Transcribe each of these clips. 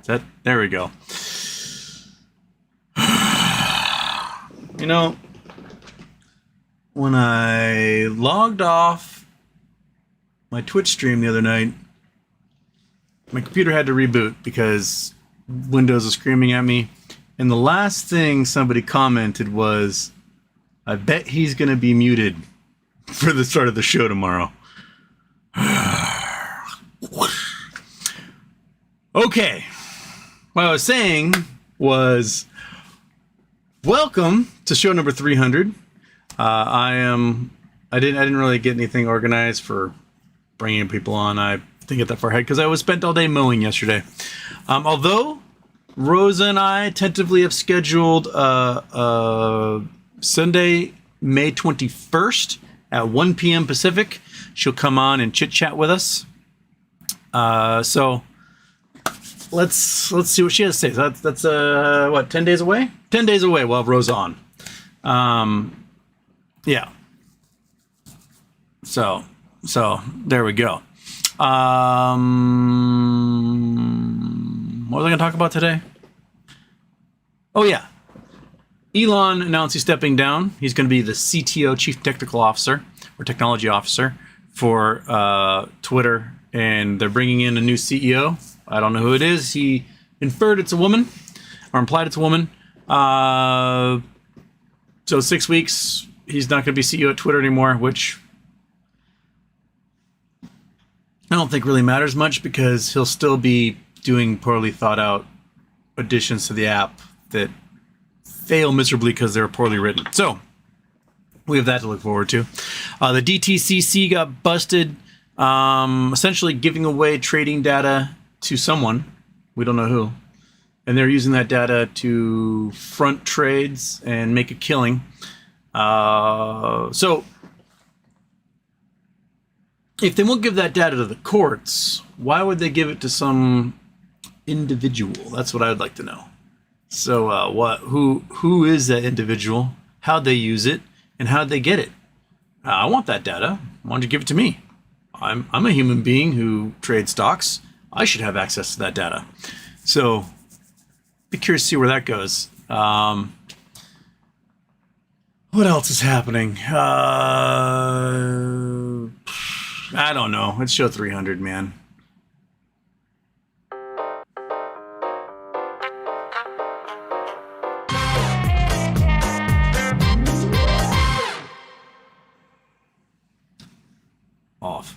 There we go. You know, when I logged off my Twitch stream the other night, my computer had to reboot because Windows was screaming at me. And the last thing somebody commented was, I bet he's going to be muted for the start of the show tomorrow. Okay. What I was saying was, welcome to show number 300. I didn't really get anything organized for bringing people on. I didn't get that far ahead because I was spent all day mowing yesterday. Although Rosa and I tentatively have scheduled Sunday, May 21st at 1 p.m. Pacific. She'll come on and chit chat with us. So let's see what she has to say. So that's what, 10 days away? 10 days away. We'll have Rosa on. Yeah. So there we go. What was I going to talk about today? Oh, yeah. Elon announced he's stepping down. He's going to be the CTO, Chief Technical Officer, or Technology Officer for Twitter. And they're bringing in a new CEO. I don't know who it is. He inferred it's a woman, or implied it's a woman. So 6 weeks, he's not going to be CEO at Twitter anymore, which I don't think really matters much because he'll still be doing poorly thought out additions to the app that fail miserably because they're poorly written. So we have that to look forward to. The DTCC got busted, essentially giving away trading data to someone. We don't know who. And they're using that data to front trades and make a killing. So if they won't give that data to the courts, why would they give it to some individual? That's what I would like to know. So who is that individual? How'd they use it? And how'd they get it? I want that data. Why don't you give it to me? I'm a human being who trades stocks. I should have access to that data. So be curious to see where that goes. What else is happening? I don't know. It's show 300, man. Off.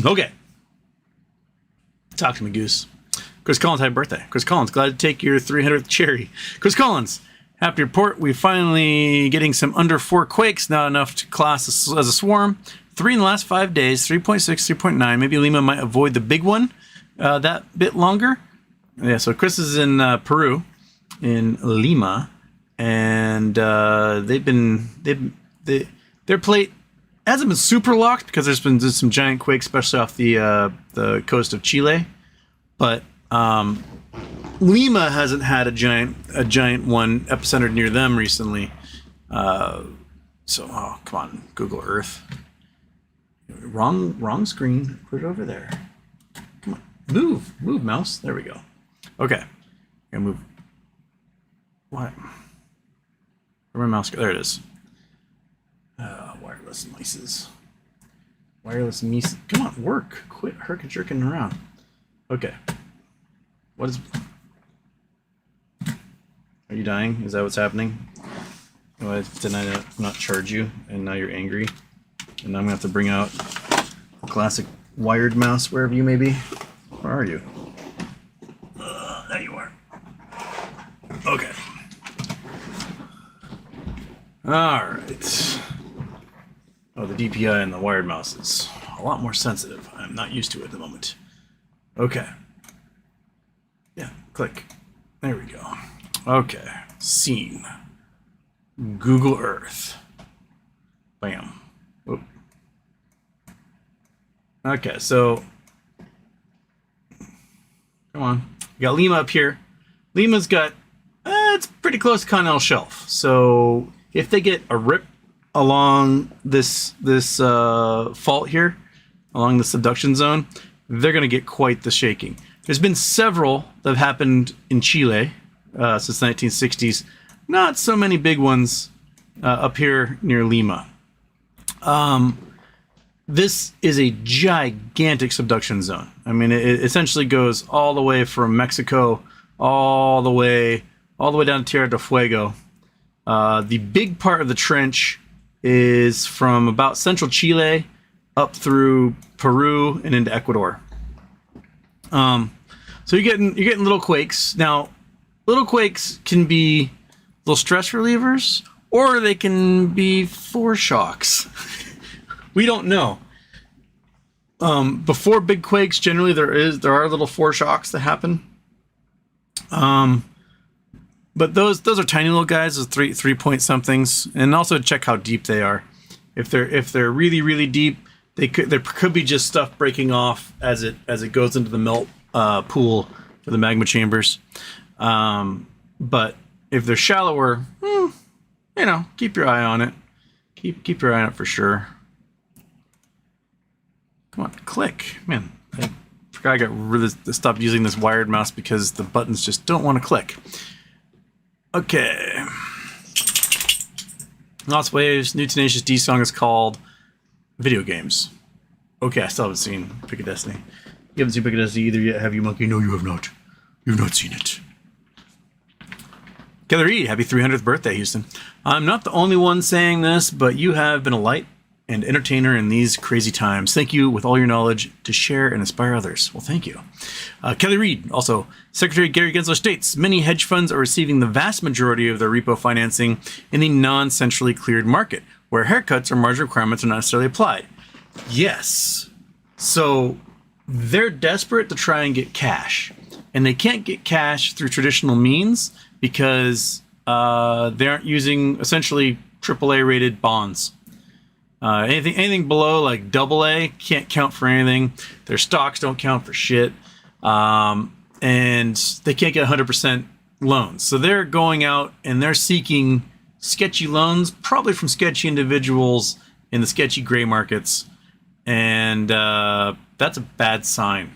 Okay. Talk to me, Goose. Chris Collins, happy birthday. Chris Collins, glad to take your 300th cherry. Chris Collins, happy report. We're finally getting some under 4 quakes, not enough to class as a swarm. 3 in the last 5 days, 3.6, 3.9. Maybe Lima might avoid the big one that bit longer. Yeah, so Chris is in Peru, in Lima, and their plate hasn't been super locked because there's been some giant quakes, especially off the coast of Chile. But Lima hasn't had a giant one epicentered near them recently. So come on, Google Earth. Wrong screen. Put it over there. Come on, move, mouse. There we go. Okay, gonna move. What? Where my mouse go? There it is. Wireless mices. Wireless mice. Come on, work. Quit herkin-jerking around. Okay. What is... Are you dying? Is that what's happening? Did I not charge you and now you're angry? And I'm going to have to bring out a classic wired mouse wherever you may be. Where are you? There you are. Okay. Alright. Oh, the DPI and the wired mouse is a lot more sensitive. I'm not used to it at the moment. Okay. Yeah, click. There we go. Okay. Scene. Google Earth. Bam. Whoop. Okay, so come on. You got Lima up here. Lima's got it's pretty close to Continental Shelf. So if they get a rip along this fault here, along the subduction zone, they're going to get quite the shaking. There's been several that have happened in Chile since the 1960s. Not so many big ones up here near Lima. This is a gigantic subduction zone. I mean, it essentially goes all the way from Mexico all the way down to Tierra del Fuego. The big part of the trench is from about central Chile up through Peru and into Ecuador. So you're getting little quakes. Now, little quakes can be little stress relievers, or they can be foreshocks. We don't know. Before big quakes, generally there are little foreshocks that happen. But those are tiny little guys, those three point somethings, and also check how deep they are. If they're really, really deep, there could be just stuff breaking off as it goes into the melt pool for the magma chambers. But if they're shallower, keep your eye on it. Keep your eye on it for sure. Come on, click, man. I forgot I got rid of stopped using this wired mouse because the buttons just don't want to click. Okay. Lost Waves, new Tenacious D song is called Video Games. Okay, I still haven't seen Pick a Destiny. You haven't seen Pick a Destiny either yet, have you, Monkey? No, you have not. You've not seen it. Kelly Reed, happy 300th birthday, Houston. I'm not the only one saying this, but you have been a light and entertainer in these crazy times. Thank you with all your knowledge to share and inspire others. Well, thank you. Kelly Reed, also, Secretary Gary Gensler states, many hedge funds are receiving the vast majority of their repo financing in the non-centrally cleared market, where haircuts or margin requirements are not necessarily applied. Yes. So they're desperate to try and get cash. And they can't get cash through traditional means because they aren't using essentially AAA rated bonds. Anything below like AA can't count for anything. Their stocks don't count for shit. And they can't get 100% loans. So they're going out and they're seeking sketchy loans, probably from sketchy individuals in the sketchy gray markets. And that's a bad sign.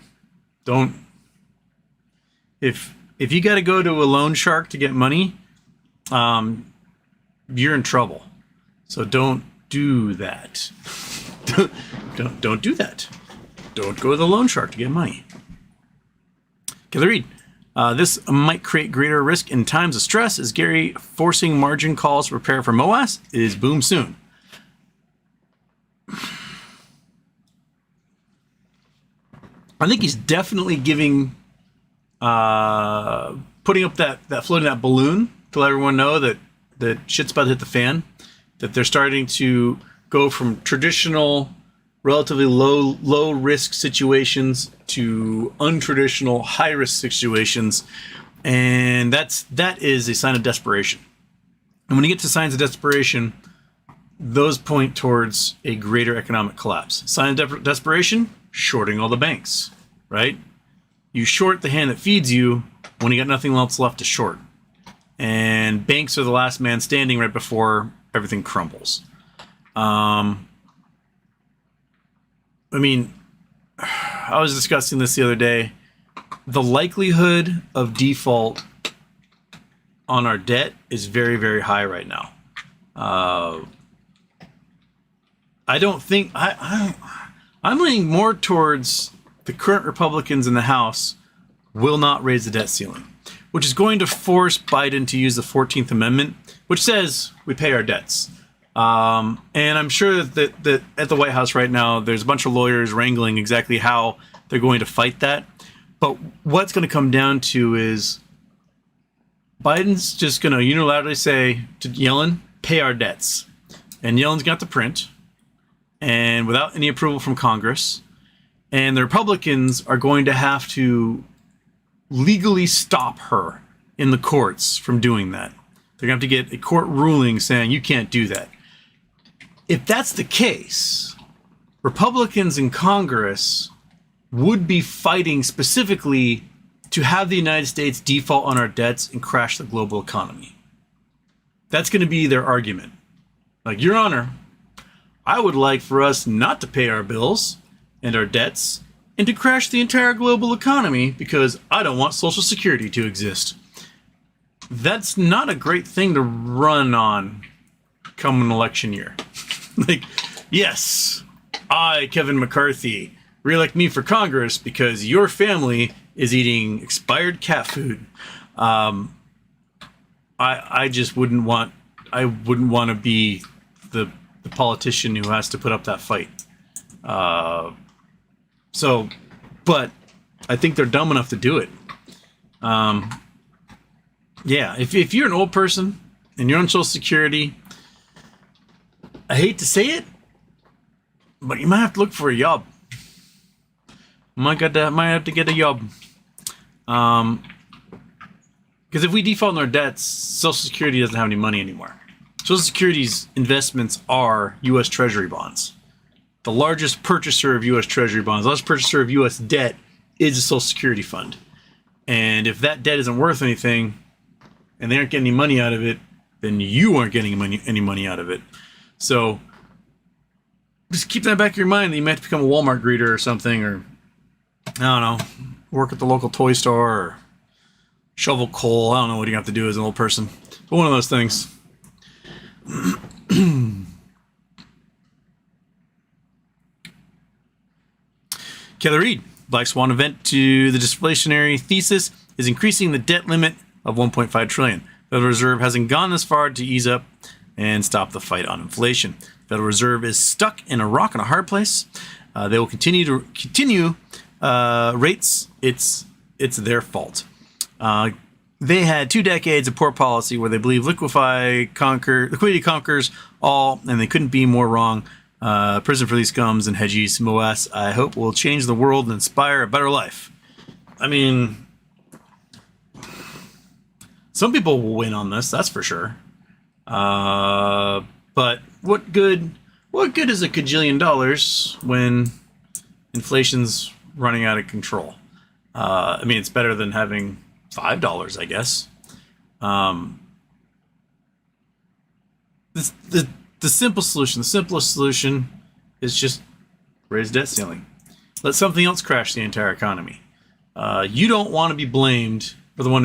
If you got to go to a loan shark to get money, you're in trouble. So don't do that. don't do that. Don't go to the loan shark to get money. Kelly Reed, this might create greater risk in times of stress. Is Gary forcing margin calls to prepare for MOAS? It is boom soon. I think he's definitely giving, putting up that floating that balloon to let everyone know that shit's about to hit the fan. That they're starting to go from traditional, relatively low risk situations to untraditional, high risk situations, and that is a sign of desperation. And when you get to signs of desperation, those point towards a greater economic collapse. Sign of desperation: shorting all the banks, right? You short the hand that feeds you when you got nothing else left to short, and banks are the last man standing right before everything crumbles. I mean, I was discussing this the other day. The likelihood of default on our debt is very, very high right now. I don't think I'm leaning more towards the current Republicans in the House will not raise the debt ceiling, which is going to force Biden to use the 14th Amendment, which says we pay our debts. And I'm sure that at the White House right now, there's a bunch of lawyers wrangling exactly how they're going to fight that. But what's going to come down to is Biden's just going to unilaterally say to Yellen, pay our debts. And Yellen's got to print, and without any approval from Congress. And the Republicans are going to have to legally stop her in the courts from doing that. They're going to have to get a court ruling saying you can't do that. If that's the case, Republicans in Congress would be fighting specifically to have the United States default on our debts and crash the global economy. That's going to be their argument. Like, Your Honor, I would like for us not to pay our bills and our debts and to crash the entire global economy because I don't want Social Security to exist. That's not a great thing to run on come an election year. Like, yes, I, Kevin McCarthy, re-elect me for Congress because your family is eating expired cat food. I just wouldn't want to be the politician who has to put up that fight. But I think they're dumb enough to do it. Yeah, if you're an old person and you're on Social Security, I hate to say it, but you might have to look for a job. Might have to get a job. Because if we default on our debts, Social Security doesn't have any money anymore. Social Security's investments are U.S. Treasury bonds. The largest purchaser of U.S. Treasury bonds, the largest purchaser of U.S. debt is the Social Security fund. And if that debt isn't worth anything, and they aren't getting any money out of it, then you aren't getting any money out of it. So just keep that in the back of your mind that you might have to become a Walmart greeter or something, or I don't know, work at the local toy store or shovel coal. I don't know what you have to do as an old person, but one of those things. Kelly Reed, Black Swan event to the deflationary thesis is increasing the debt limit of 1.5 trillion. Federal Reserve hasn't gone this far to ease up and stop the fight on inflation. Federal Reserve is stuck in a rock and a hard place. They will continue rates. It's their fault. They had 2 decades of poor policy where they believe liquidity conquers all, and they couldn't be more wrong. Prison for these scums and Hedges, MOS, I hope will change the world and inspire a better life. I mean, some people will win on this, that's for sure. But what good is a $1 gajillion when inflation's running out of control? I mean, it's better than having $5, I guess. The simplest solution is just raise debt ceiling. Let something else crash the entire economy. You don't want to be blamed for the one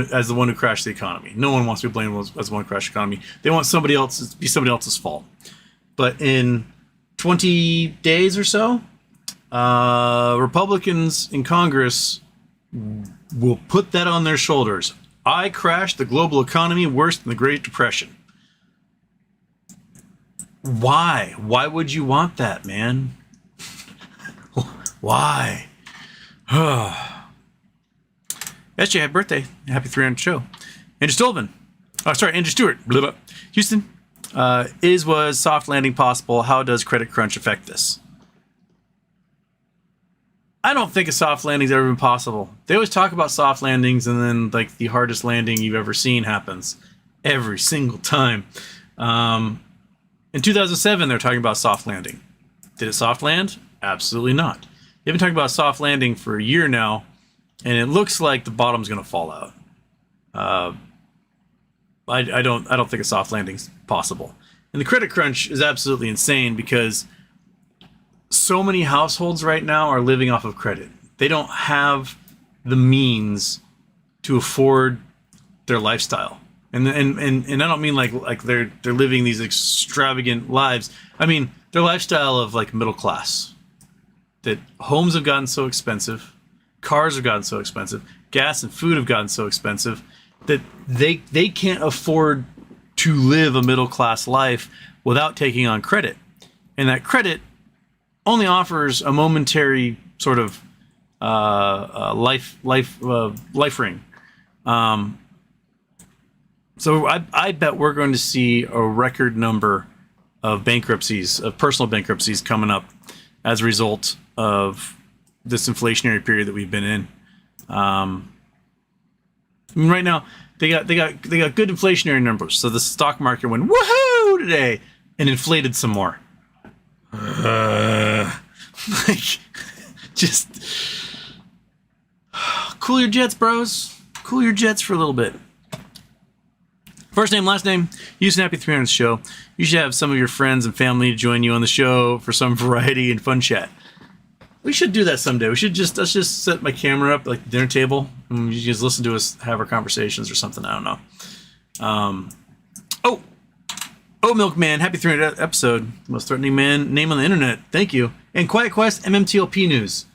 who crashed the economy. No one wants to be blamed as the one who crashed the economy. They want somebody else's fault. But in 20 days or so, Republicans in Congress will put that on their shoulders. I crashed the global economy worse than the Great Depression. Why? Why would you want that, man? Why? SJ, happy birthday. Happy 300 show. Andrew Stewart. Blah, blah. Houston, was soft landing possible? How does credit crunch affect this? I don't think a soft landing's ever been possible. They always talk about soft landings, and then like the hardest landing you've ever seen happens every single time. In 2007, they're talking about soft landing. Did it soft land? Absolutely not. They've been talking about soft landing for a year now, and it looks like the bottom's going to fall out. I don't think a soft landing's possible. And the credit crunch is absolutely insane because so many households right now are living off of credit. They don't have the means to afford their lifestyle. And I don't mean like they're living these extravagant lives. I mean their lifestyle of like middle class. That homes have gotten so expensive, cars have gotten so expensive, gas and food have gotten so expensive that they can't afford to live a middle class life without taking on credit. And that credit only offers a momentary sort of life ring. So I bet we're going to see a record number of bankruptcies, of personal bankruptcies coming up as a result of this inflationary period that we've been in. I mean, right now they got good inflationary numbers. So the stock market went woohoo today and inflated some more. Just cool your jets, bros. Cool your jets for a little bit. First name, last name, Houston Happy 300th show. You should have some of your friends and family join you on the show for some variety and fun chat. We should do that someday. Let's just set my camera up like the dinner table, and you just listen to us have our conversations or something. I don't know. Oh, Milkman, happy 300th episode. Most threatening man name on the internet. Thank you. And Quiet Quest MMTLP news.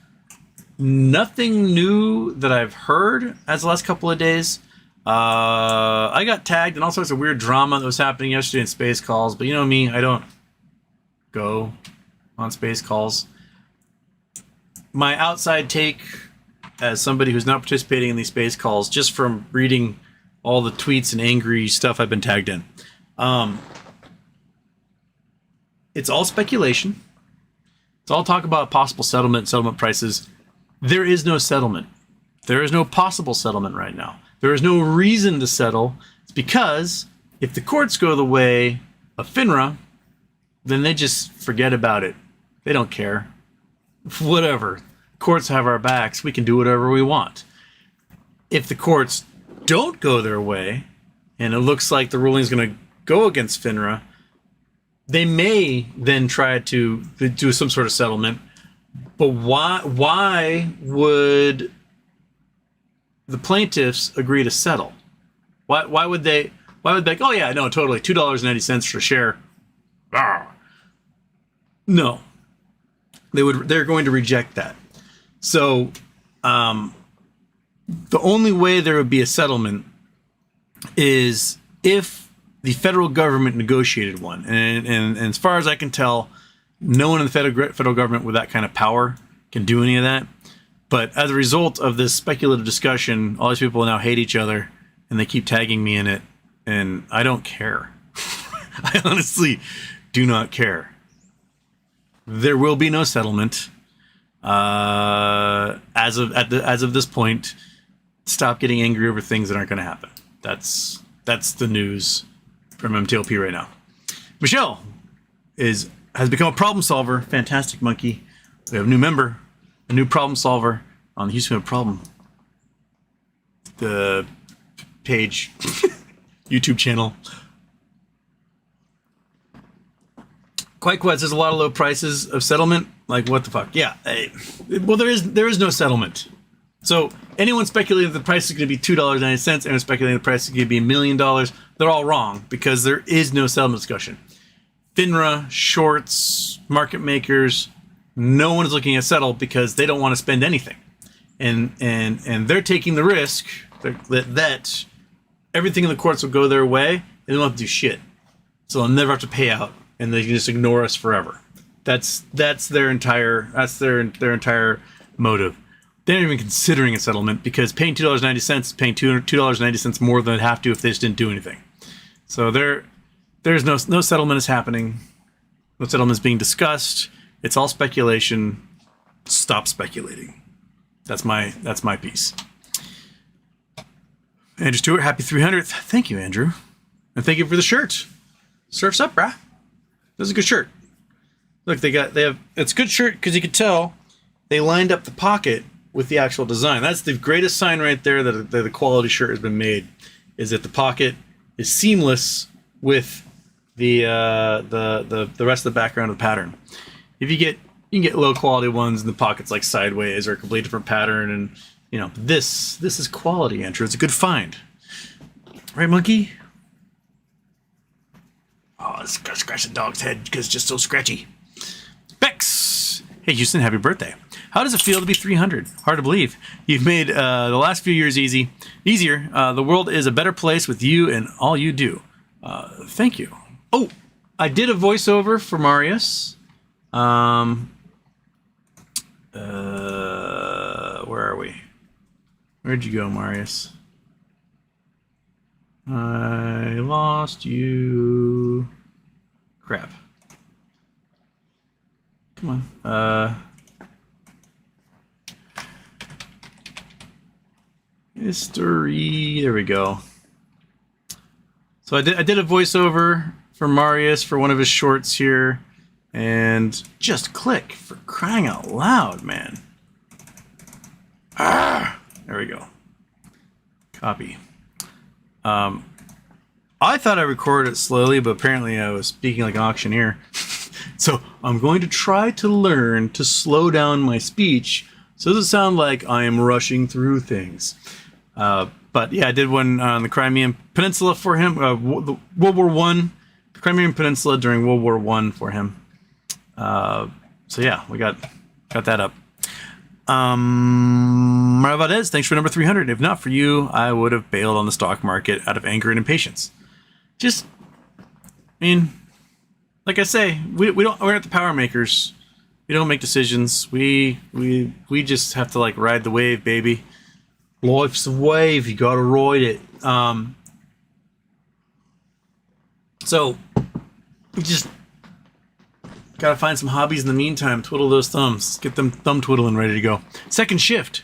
Nothing new that I've heard as the last couple of days. I got tagged in all sorts of weird drama that was happening yesterday in space calls, but you know me, I don't go on space calls. My outside take as somebody who's not participating in these space calls, just from reading all the tweets and angry stuff I've been tagged in. It's all speculation. It's all talk about possible settlement prices. There is no settlement. There is no possible settlement right now. There is no reason to settle. It's because if the courts go the way of FINRA, then they just forget about it. They don't care. Whatever. Courts have our backs. We can do whatever we want. If the courts don't go their way, and it looks like the ruling is going to go against FINRA, they may then try to do some sort of settlement. But why would the plaintiffs agree to settle? Why would they like, oh yeah, no, totally, $2.90 for a share. No. They're going to reject that. So the only way there would be a settlement is if the federal government negotiated one. And as far as I can tell, no one in the federal government with that kind of power can do any of that. But as a result of this speculative discussion, all these people now hate each other, and they keep tagging me in it, and I don't care. I honestly do not care. There will be no settlement. As of this point, stop getting angry over things that aren't going to happen. That's the news from MTLP right now. Michelle has become a problem solver. Fantastic monkey. We have a new member, a new problem solver on the Houston Problem the page, YouTube channel. Quite there's a lot of low prices of settlement. Like, what the fuck? Yeah. Well, there is no settlement. So anyone speculating that the price is going to be $2.90, anyone speculating the price is going to be $1 million, they're all wrong, because there is no settlement discussion. FINRA, shorts, market makers, no one is looking at settle because they don't want to spend anything. And they're taking the risk that everything in the courts will go their way and they don't have to do shit. So they'll never have to pay out, and they can just ignore us forever. That's their entire motive. They're not even considering a settlement, because paying $2.90 is paying $2.90 more than they'd have to if they just didn't do anything. So there's no settlement is happening. No settlement is being discussed. It's all speculation. Stop speculating. That's my piece. Andrew Stewart, happy 300th. Thank you, Andrew. And thank you for the shirt. Surf's up, brah. This is a good shirt. Look, it's a good shirt because you could tell they lined up the pocket with the actual design. That's the greatest sign right there that the quality shirt has been made, is that the pocket is seamless with the rest of the background of the pattern. If you can get low quality ones and the pocket's like sideways or a completely different pattern, and this is quality, Andrew. It's a good find. Right, monkey? Oh, it's gonna scratch the dog's head because it's just so scratchy. Bex! Hey, Houston, happy birthday. How does it feel to be 300? Hard to believe. You've made the last few years easier. The world is a better place with you and all you do. Thank you. Oh, I did a voiceover for Marius. Where are we? Where'd you go, Marius? I lost you. Crap. Come on. History. There we go. So I did a voiceover for Marius for one of his shorts here, and just click, for crying out loud, man. There we go. Copy. I thought I recorded it slowly, but apparently I was speaking like an auctioneer. So I'm going to try to learn to slow down my speech so it doesn't sound like I am rushing through things. But yeah, I did one on the Crimean Peninsula for him, the World War One, the Crimean Peninsula during World War One for him. So yeah, we got that up. Mara Valdez, thanks for number 300. If not for you, I would have bailed on the stock market out of anger and impatience. Just, I mean, like I say, we're not the power makers. We don't make decisions. We just have to like ride the wave, baby. Life's a wave. You gotta ride it. So we just gotta find some hobbies in the meantime. Twiddle those thumbs. Get them thumb twiddling ready to go. Second shift.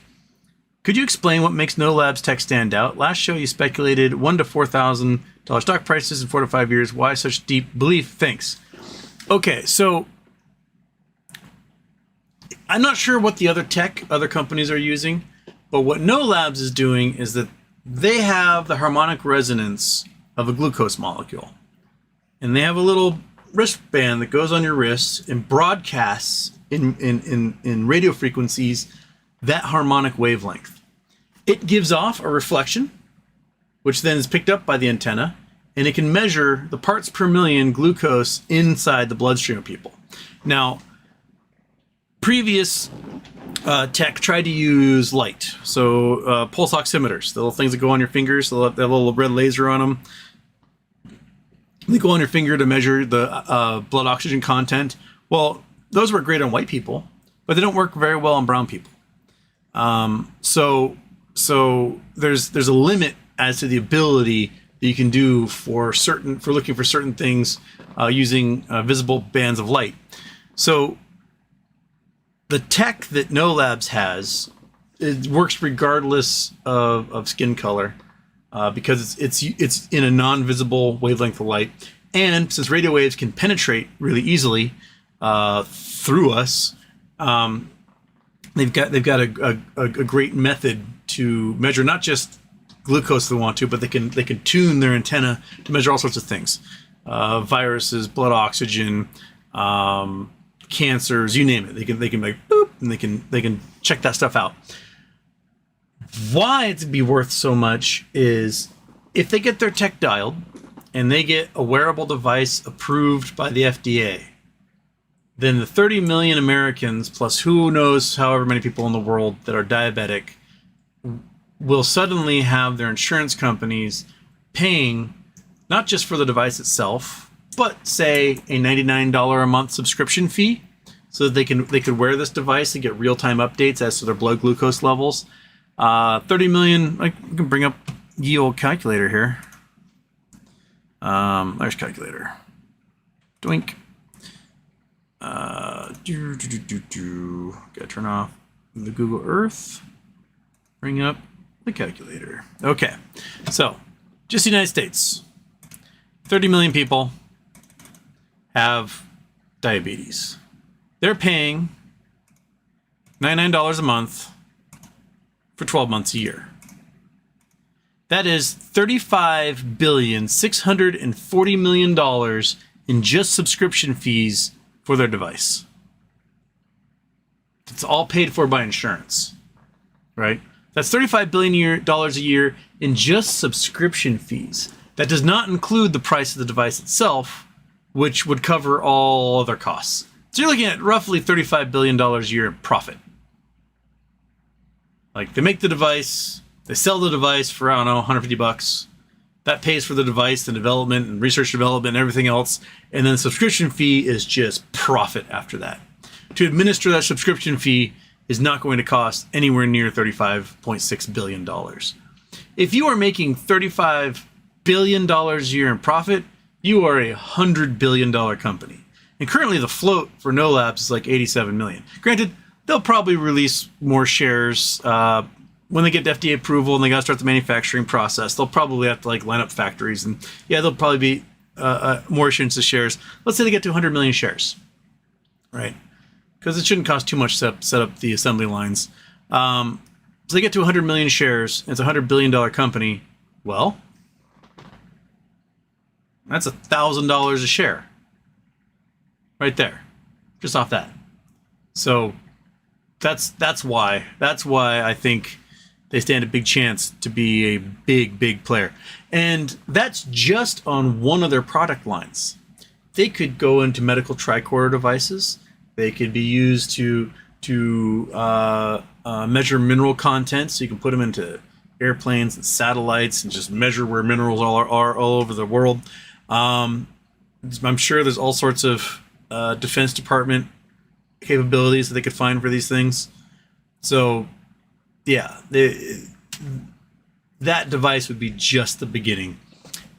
Could you explain what makes No Labs tech stand out? Last show you speculated $1,000 to $4,000 stock prices in 4 to 5 years. Why such deep belief? Thanks. Okay, so I'm not sure what the other companies are using, but what No Labs is doing is that they have the harmonic resonance of a glucose molecule. And they have a little wristband that goes on your wrist and broadcasts in radio frequencies that harmonic wavelength. It gives off a reflection, which then is picked up by the antenna, and it can measure the parts per million glucose inside the bloodstream of people. Now, previous tech tried to use light, so pulse oximeters, the little things that go on your fingers, they have a little red laser on them. They go on your finger to measure the blood oxygen content. Well, those work great on white people, but they don't work very well on brown people. So there's a limit as to the ability that you can do for looking for certain things using visible bands of light. So the tech that No Labs has, it works regardless of skin color. Because it's in a non-visible wavelength of light, and since radio waves can penetrate really easily through us, they've got a great method to measure not just glucose if they want to, but they can tune their antenna to measure all sorts of things, viruses, blood oxygen, cancers, you name it. They can like boop, and they can check that stuff out. Why it'd be worth so much is if they get their tech dialed and they get a wearable device approved by the FDA, then the 30 million Americans plus who knows however many people in the world that are diabetic will suddenly have their insurance companies paying not just for the device itself, but say a $99 a month subscription fee so that they could wear this device and get real-time updates as to their blood glucose levels. 30 million, I can bring up the old calculator here. There's calculator. Doink. Gotta turn off the Google Earth. Bring up the calculator. Okay, so just the United States. 30 million people have diabetes. They're paying $99 a month for 12 months a year. That is $35,640 million in just subscription fees for their device. It's all paid for by insurance, right? That's $35 billion a year in just subscription fees. That does not include the price of the device itself, which would cover all other costs. So you're looking at roughly $35 billion a year in profit. Like, they make the device, they sell the device for, I don't know, $150. That pays for the device, the development and research development and everything else. And then the subscription fee is just profit after that. To administer that subscription fee is not going to cost anywhere near $35.6 billion. If you are making $35 billion a year in profit, you are a $100 billion company. And currently the float for No Labs is like 87 million. Granted, they'll probably release more shares when they get FDA approval and they got to start the manufacturing process. They'll probably have to like line up factories, and yeah, there'll probably be more issuance of shares. Let's say they get to 100 million shares, right? Because it shouldn't cost too much to set up the assembly lines. So they get to 100 million shares. It's a $100 billion company. Well, that's $1,000 a share. right there, just off that. So that's why I think they stand a big chance to be a big player. And that's just on one of their product lines. They could go into medical tricorder devices. They could be used to measure mineral content, so you can put them into airplanes and satellites and just measure where minerals are all over the world. I'm sure there's all sorts of Defense Department capabilities that they could find for these things. So, yeah, that device would be just the beginning,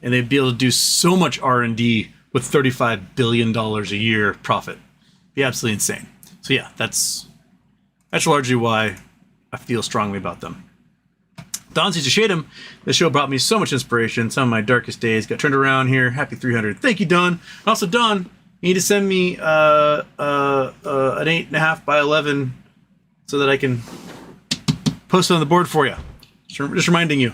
and they'd be able to do so much R&D with $35 billion a year profit. It'd be absolutely insane. So yeah, that's largely why I feel strongly about them. Don sees a Shadem. The show brought me so much inspiration. Some of my darkest days got turned around here. Happy 300. Thank you, Don. Also, Don, you need to send me an 8.5 by 11 so that I can post it on the board for you. Just reminding you.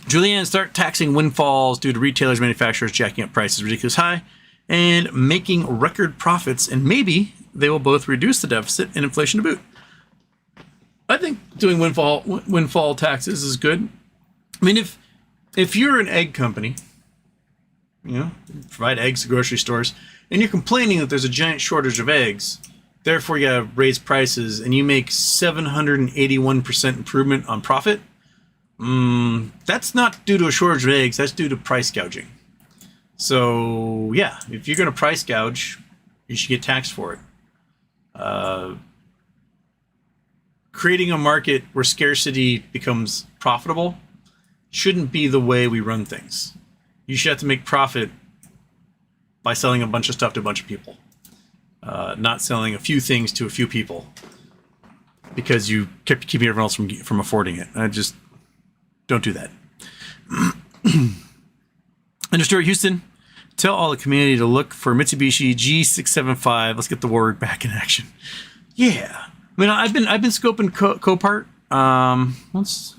Julianne, start taxing windfalls due to retailers, manufacturers jacking up prices ridiculous high and making record profits, and maybe they will both reduce the deficit and inflation to boot. I think doing windfall taxes is good. I mean, if you're an egg company, you know, provide eggs to grocery stores, and you're complaining that there's a giant shortage of eggs, therefore you gotta raise prices, and you make 781% improvement on profit, that's not due to a shortage of eggs, that's due to price gouging. So yeah, if you're going to price gouge, you should get taxed for it. Creating a market where scarcity becomes profitable shouldn't be the way we run things. You should have to make profit by selling a bunch of stuff to a bunch of people, not selling a few things to a few people because you kept keeping everyone else from affording it. I just don't do that. Under Stuart Houston, tell all the community to look for Mitsubishi G675. Let's get the Warwick back in action. Yeah, I mean, I've been scoping Copart. Let's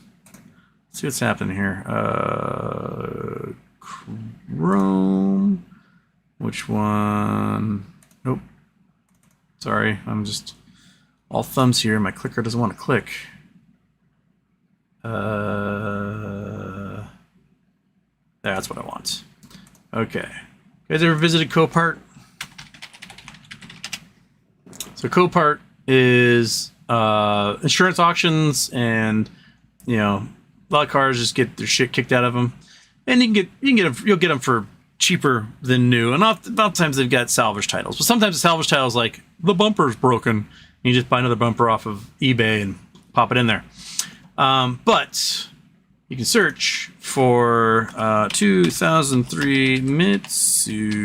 see what's happening here. Chrome. Which one? Nope. Sorry, I'm just all thumbs here. My clicker doesn't want to click. That's what I want. Okay. You guys ever visited Copart? So Copart is insurance auctions, and you know, a lot of cars just get their shit kicked out of them, and you'll get them for cheaper than new. And oftentimes they've got salvage titles, but sometimes the salvage title is like the bumper's broken, and you just buy another bumper off of eBay and pop it in there. But you can search for 2003 Mitsubishi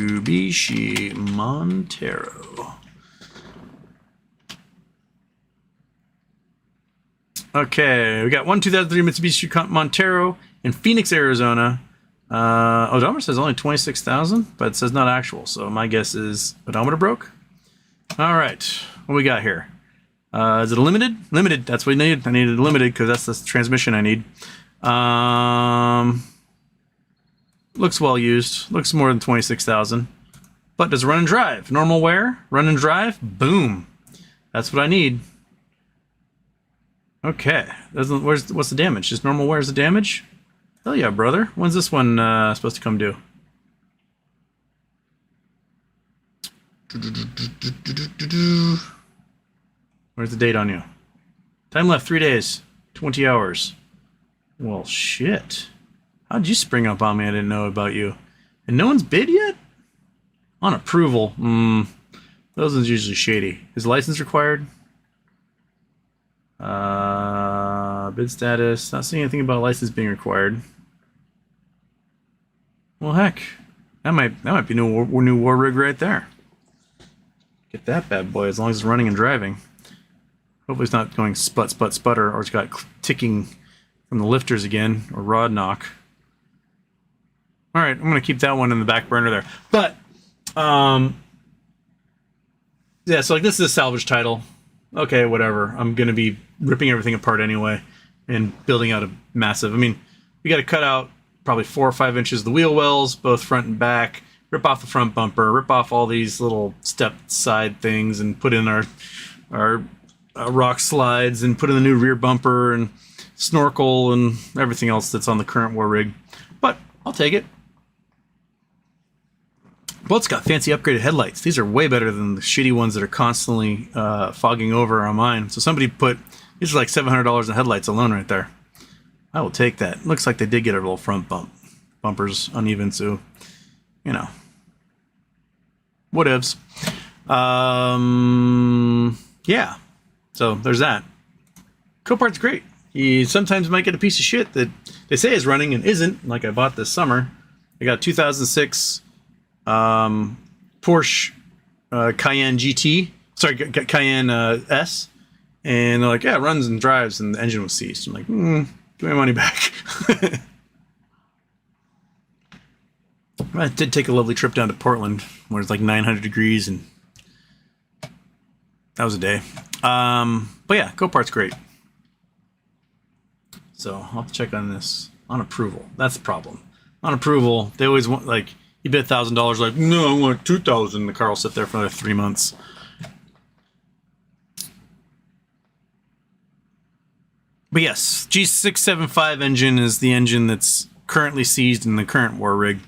Montero. Okay, we got one 2003 Mitsubishi Montero in Phoenix, Arizona. Odometer says only 26,000, but it says not actual. So my guess is odometer broke. All right, what we got here? Is it a limited? Limited. That's what I needed. I needed a limited because that's the transmission I need. Looks well used. Looks more than 26,000. But does run and drive? Normal wear? Run and drive? Boom. That's what I need. Okay. What's the damage? Just normal wear is the damage? Hell yeah, brother. When's this one supposed to come due? Where's the date on you? Time left 3 days, 20 hours. Well, shit. How'd you spring up on me? I didn't know about you. And no one's bid yet? On approval. Those ones usually shady. Is license required? Bid status. Not seeing anything about license being required. Well, heck. That might be new war rig right there. Get that bad boy as long as it's running and driving. Hopefully it's not going sputter, or it's got ticking from the lifters again, or rod knock. All right, I'm going to keep that one in the back burner there. But, yeah, so like this is a salvage title. Okay, whatever. I'm going to be ripping everything apart anyway and building out a massive... I mean, you got to cut out probably 4 or 5 inches of the wheel wells, both front and back, rip off the front bumper, rip off all these little step side things, and put in our rock slides, and put in the new rear bumper and snorkel and everything else that's on the current war rig. But I'll take it. Boat's got fancy upgraded headlights. These are way better than the shitty ones that are constantly fogging over on mine. So somebody put, these are like $700 in headlights alone right there. I will take that. Looks like they did get a little front bumpers uneven, so, you know, whatevs. Yeah, so there's that. Copart's great. You sometimes might get a piece of shit that they say is running and isn't, like I bought this summer. I got 2006 Porsche Cayenne GT, sorry, Cayenne S, and they're like, yeah, it runs and drives, and the engine was seized. I'm like, give me my money back. I did take a lovely trip down to Portland, where it's like 900 degrees, and that was a day. But yeah, Copart's great. So I'll have to check on this. On approval, that's the problem. On approval, they always want, like, you bid $1,000, like, no, I want $2,000. The car will sit there for another 3 months. But yes, G675 engine is the engine that's currently seized in the current war rig.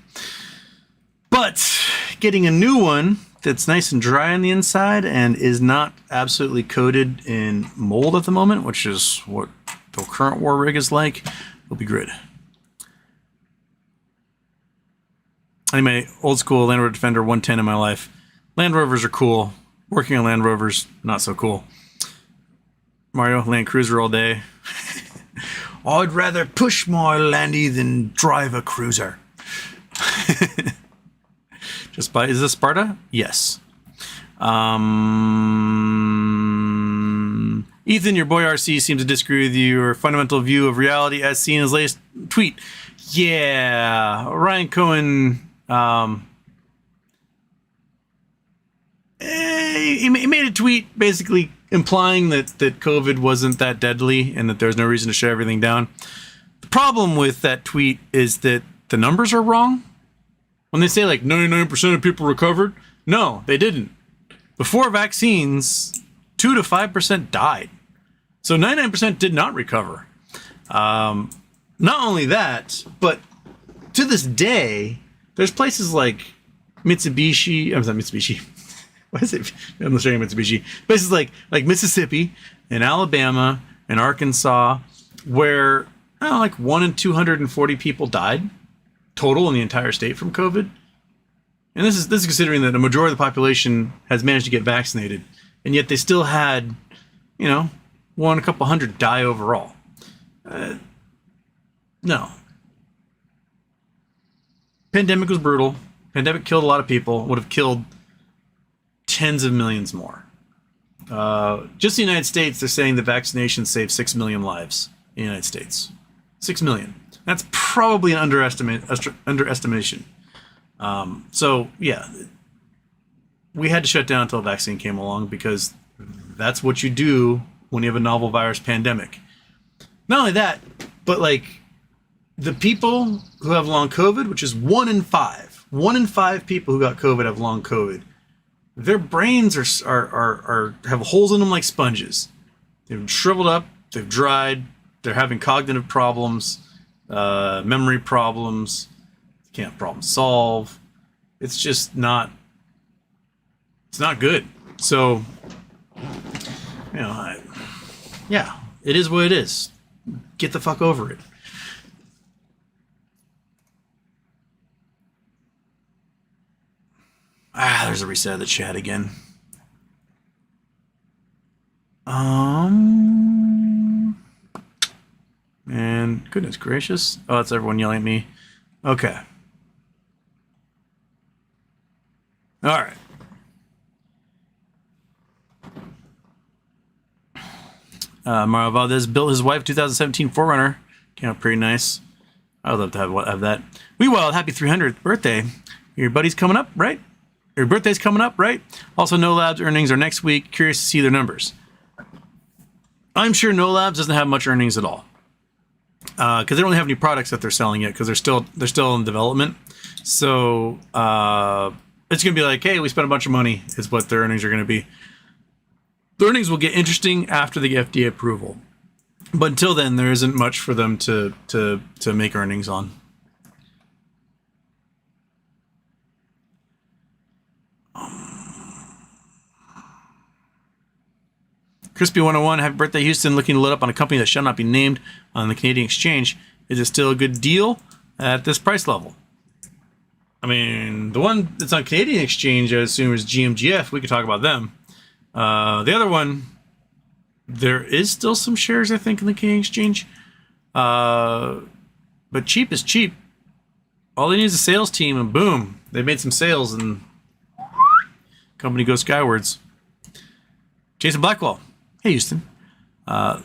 But getting a new one that's nice and dry on the inside and is not absolutely coated in mold at the moment, which is what the current war rig is like, will be good. Anyway, old school Land Rover Defender 110 in my life. Land Rovers are cool. Working on Land Rovers, not so cool. Mario, Land Cruiser all day. I'd rather push my Landy than drive a cruiser. Just buy, is this Sparta? Yes. Ethan, your boy RC seems to disagree with your fundamental view of reality as seen in his latest tweet. Yeah, Ryan Cohen, he made a tweet basically implying that COVID wasn't that deadly and that there's no reason to shut everything down. The problem with that tweet is that the numbers are wrong. When they say like 99% of people recovered, no, they didn't. Before vaccines, 2 to 5% died. So 99% did not recover. Not only that, but to this day, there's places like Mitsubishi. I'm sorry, Mitsubishi. What is it? I'm not saying Mitsubishi. Places like Mississippi and Alabama and Arkansas, where like 1 in 240 people died total in the entire state from COVID. And this is considering that a majority of the population has managed to get vaccinated, and yet they still had, a couple hundred die overall. No. Pandemic was brutal. Pandemic killed a lot of people. Would have killed tens of millions more. Just the United States, they're saying the vaccination saved 6 million lives in the United States. 6 million. That's probably an underestimation. So, yeah. We had to shut down until a vaccine came along because that's what you do when you have a novel virus pandemic. Not only that, but like the people who have long COVID, which is 1 in 5. 1 in 5 people who got COVID have long COVID. Their brains are have holes in them like sponges. They've shriveled up. They've dried. They're having cognitive problems, memory problems. Can't problem solve. It's just not. It's not good. So, yeah, it is what it is. Get the fuck over it. There's a reset of the chat again. And goodness gracious. Oh, that's everyone yelling at me. Okay. All right. Mario Valdez built his wife 2017 4Runner. Came out pretty nice. I would love to have that. Wild, happy 300th birthday. Your buddy's coming up, right? Your birthday's coming up, right? Also, No Labs earnings are next week. Curious to see their numbers. I'm sure No Labs doesn't have much earnings at all. because they don't really have any products that they're selling yet because they're still in development. So it's going to be like, hey, we spent a bunch of money is what their earnings are going to be. The earnings will get interesting after the FDA approval. But until then, there isn't much for them to make earnings on. Crispy 101, happy birthday, Houston. Looking to load up on a company that shall not be named on the Canadian exchange. Is it still a good deal at this price level? I mean, the one that's on Canadian exchange, I assume, is GMGF. We could talk about them. The other one, there is still some shares, I think, in the Canadian exchange. But cheap is cheap. All they need is a sales team, and boom, they made some sales, and company goes skywards. Jason Blackwell. Hey, Houston. The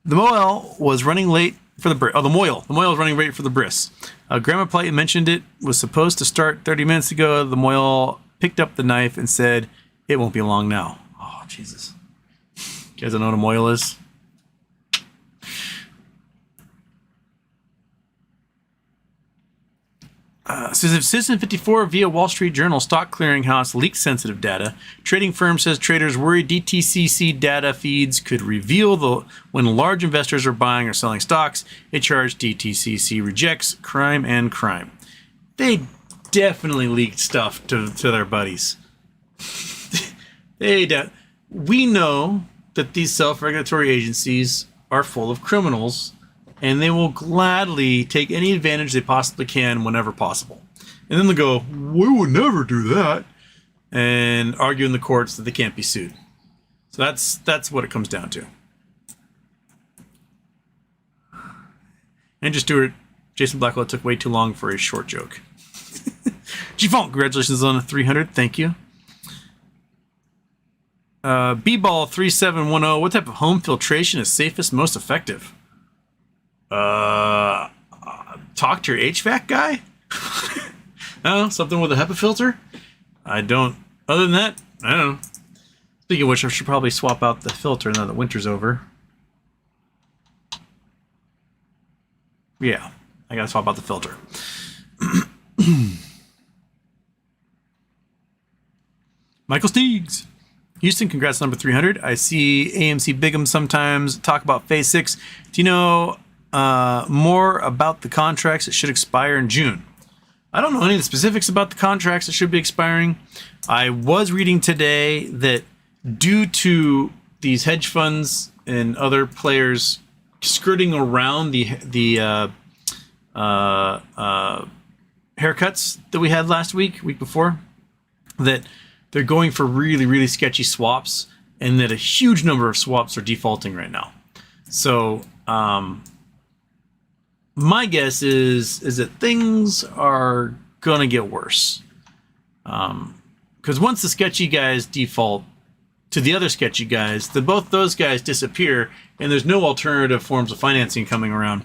Moel was running late for the the Moil. The Moil was running late for the bris. Grandma Polite mentioned it was supposed to start 30 minutes ago. The Moil picked up the knife and said, it won't be long now. Oh, Jesus. You guys don't know what a Moil is? Citizen 54 via Wall Street Journal stock clearinghouse leaked sensitive data. Trading firm says traders worry DTCC data feeds could reveal when large investors are buying or selling stocks. A charge DTCC rejects. Crime and crime. They definitely leaked stuff to their buddies. We know that these self-regulatory agencies are full of criminals, and they will gladly take any advantage they possibly can whenever possible. And then they'll go, we would never do that, and argue in the courts that they can't be sued. So that's what it comes down to. Andrew Stewart, Jason Blackwell took way too long for a short joke. G-Funk, congratulations on a 300. Thank you. B-Ball 3710, what type of home filtration is safest, most effective? Talk to your HVAC guy? No, something with a HEPA filter? I don't. Other than that, I don't know. Speaking of which, I should probably swap out the filter now that winter's over. Yeah, I gotta swap out the filter. Michael Steegs. Houston, congrats number 300. I see AMC Bigham sometimes talk about Phase 6. Do you know more about the contracts that should expire in June? I don't know any of the specifics about the contracts that should be expiring. I was reading today that due to these hedge funds and other players skirting around the haircuts that we had last week before, that they're going for really, really sketchy swaps, and that a huge number of swaps are defaulting right now. So my guess is that things are going to get worse. Because once the sketchy guys default to the other sketchy guys, both those guys disappear, and there's no alternative forms of financing coming around,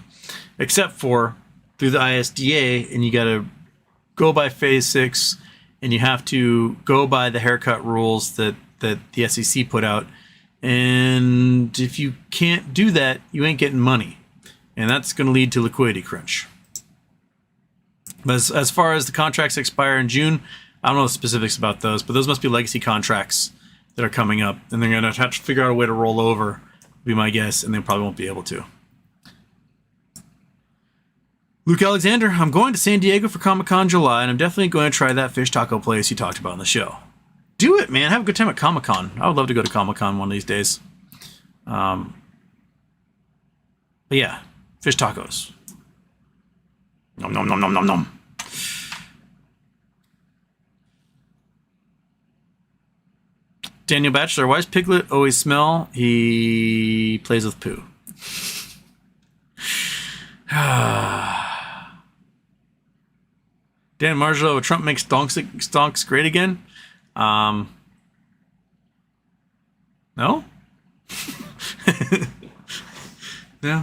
except for through the ISDA, and you got to go by Phase 6, and you have to go by the haircut rules that the SEC put out. And if you can't do that, you ain't getting money. And that's going to lead to liquidity crunch. But as far as the contracts expire in June, I don't know the specifics about those, but those must be legacy contracts that are coming up. And they're going to have to figure out a way to roll over, would be my guess, and they probably won't be able to. Luke Alexander, I'm going to San Diego for Comic-Con July, and I'm definitely going to try that fish taco place you talked about on the show. Do it, man. Have a good time at Comic-Con. I would love to go to Comic-Con one of these days. But yeah, fish tacos. Nom, nom, nom, nom, nom, nom. Daniel Batchelor, why does Piglet always smell? He plays with poo. Dan Marshall, Trump makes stonks great again. No? No.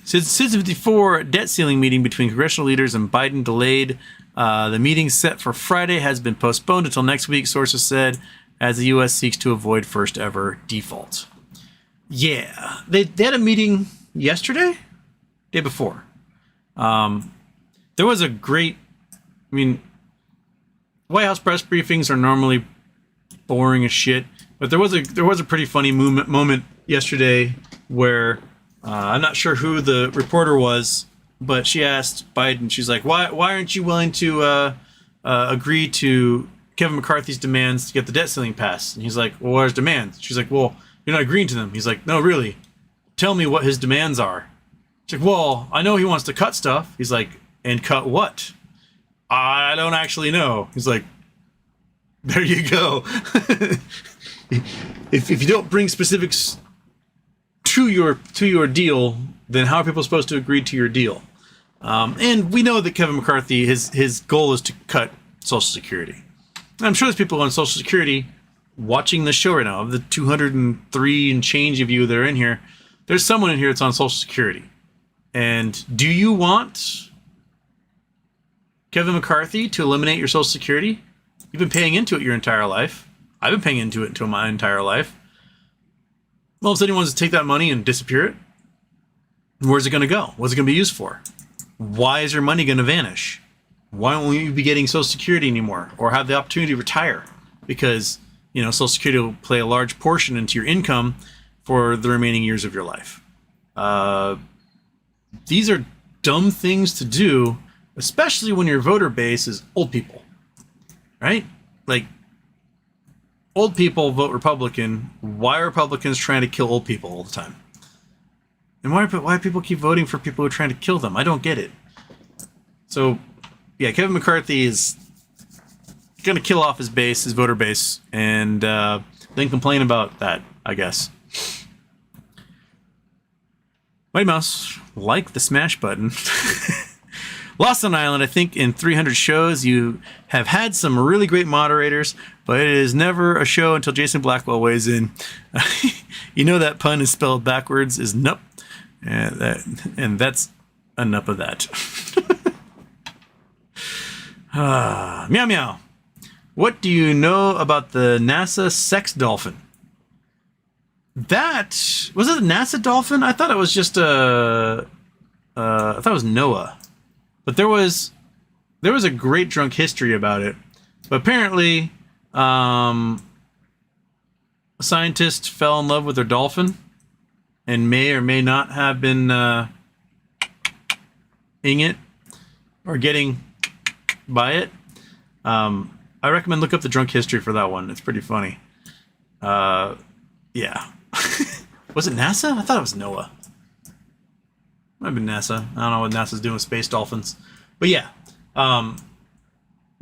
Citizen 54 debt ceiling meeting between congressional leaders and Biden delayed. The meeting set for Friday has been postponed until next week, sources said, as the U.S. seeks to avoid first ever default. Yeah, they had a meeting yesterday, day before. There was a great, I mean, White House press briefings are normally boring as shit, but there was a pretty funny moment yesterday where I'm not sure who the reporter was, but she asked Biden, she's like, why aren't you willing to agree to Kevin McCarthy's demands to get the debt ceiling passed? And he's like, well, what are his demands? She's like, well, you're not agreeing to them. He's like, no, really, tell me what his demands are. She's like, well, I know he wants to cut stuff. He's like, and cut what? I don't actually know. He's like, there you go. if you don't bring specifics to your deal, then how are people supposed to agree to your deal? And we know that Kevin McCarthy, his goal is to cut Social Security. And I'm sure there's people on Social Security watching the show right now. Of the 203 and change of you that are in here, there's someone in here that's on Social Security. And do you want Kevin McCarthy to eliminate your Social Security? You've been paying into it your entire life. I've been paying into it until my entire life. Well, if anyone wants to take that money and disappear it, where's it going to go? What's it going to be used for? Why is your money going to vanish? Why won't you be getting Social Security anymore or have the opportunity to retire? Because, Social Security will play a large portion into your income for the remaining years of your life. These are dumb things to do, especially when your voter base is old people, right? Like, old people vote Republican. Why are Republicans trying to kill old people all the time? And why people keep voting for people who are trying to kill them? I don't get it. So, yeah, Kevin McCarthy is going to kill off his voter base, and then complain about that, I guess. Mighty Mouse, like the smash button. Lost on Island, I think in 300 shows, you have had some really great moderators, but it is never a show until Jason Blackwell weighs in. That pun is spelled backwards is nup. And that's enough of that. Meow meow. What do you know about the NASA sex dolphin? That was it. A NASA dolphin? I thought it was just I thought it was Noah, but there was a great drunk history about it. But apparently, a scientist fell in love with their dolphin, and may or may not have been ing it or getting by it. I recommend look up the drunk history for that one. It's pretty funny. Yeah. Was it NASA? I thought it was Noah. Might have been NASA. I don't know what NASA's doing with space dolphins. But yeah.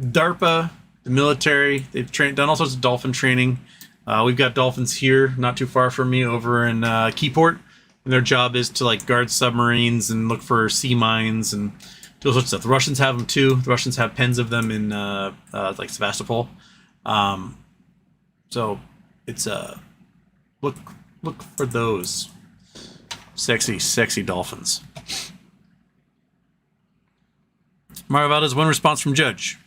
DARPA, the military, they've done all sorts of dolphin training. We've got dolphins here, not too far from me, over in Keyport. And their job is to guard submarines and look for sea mines and do all sorts of stuff. The Russians have them too. The Russians have pens of them in Sevastopol. So it's look for those sexy dolphins. Mario Valdez, one response from Judge.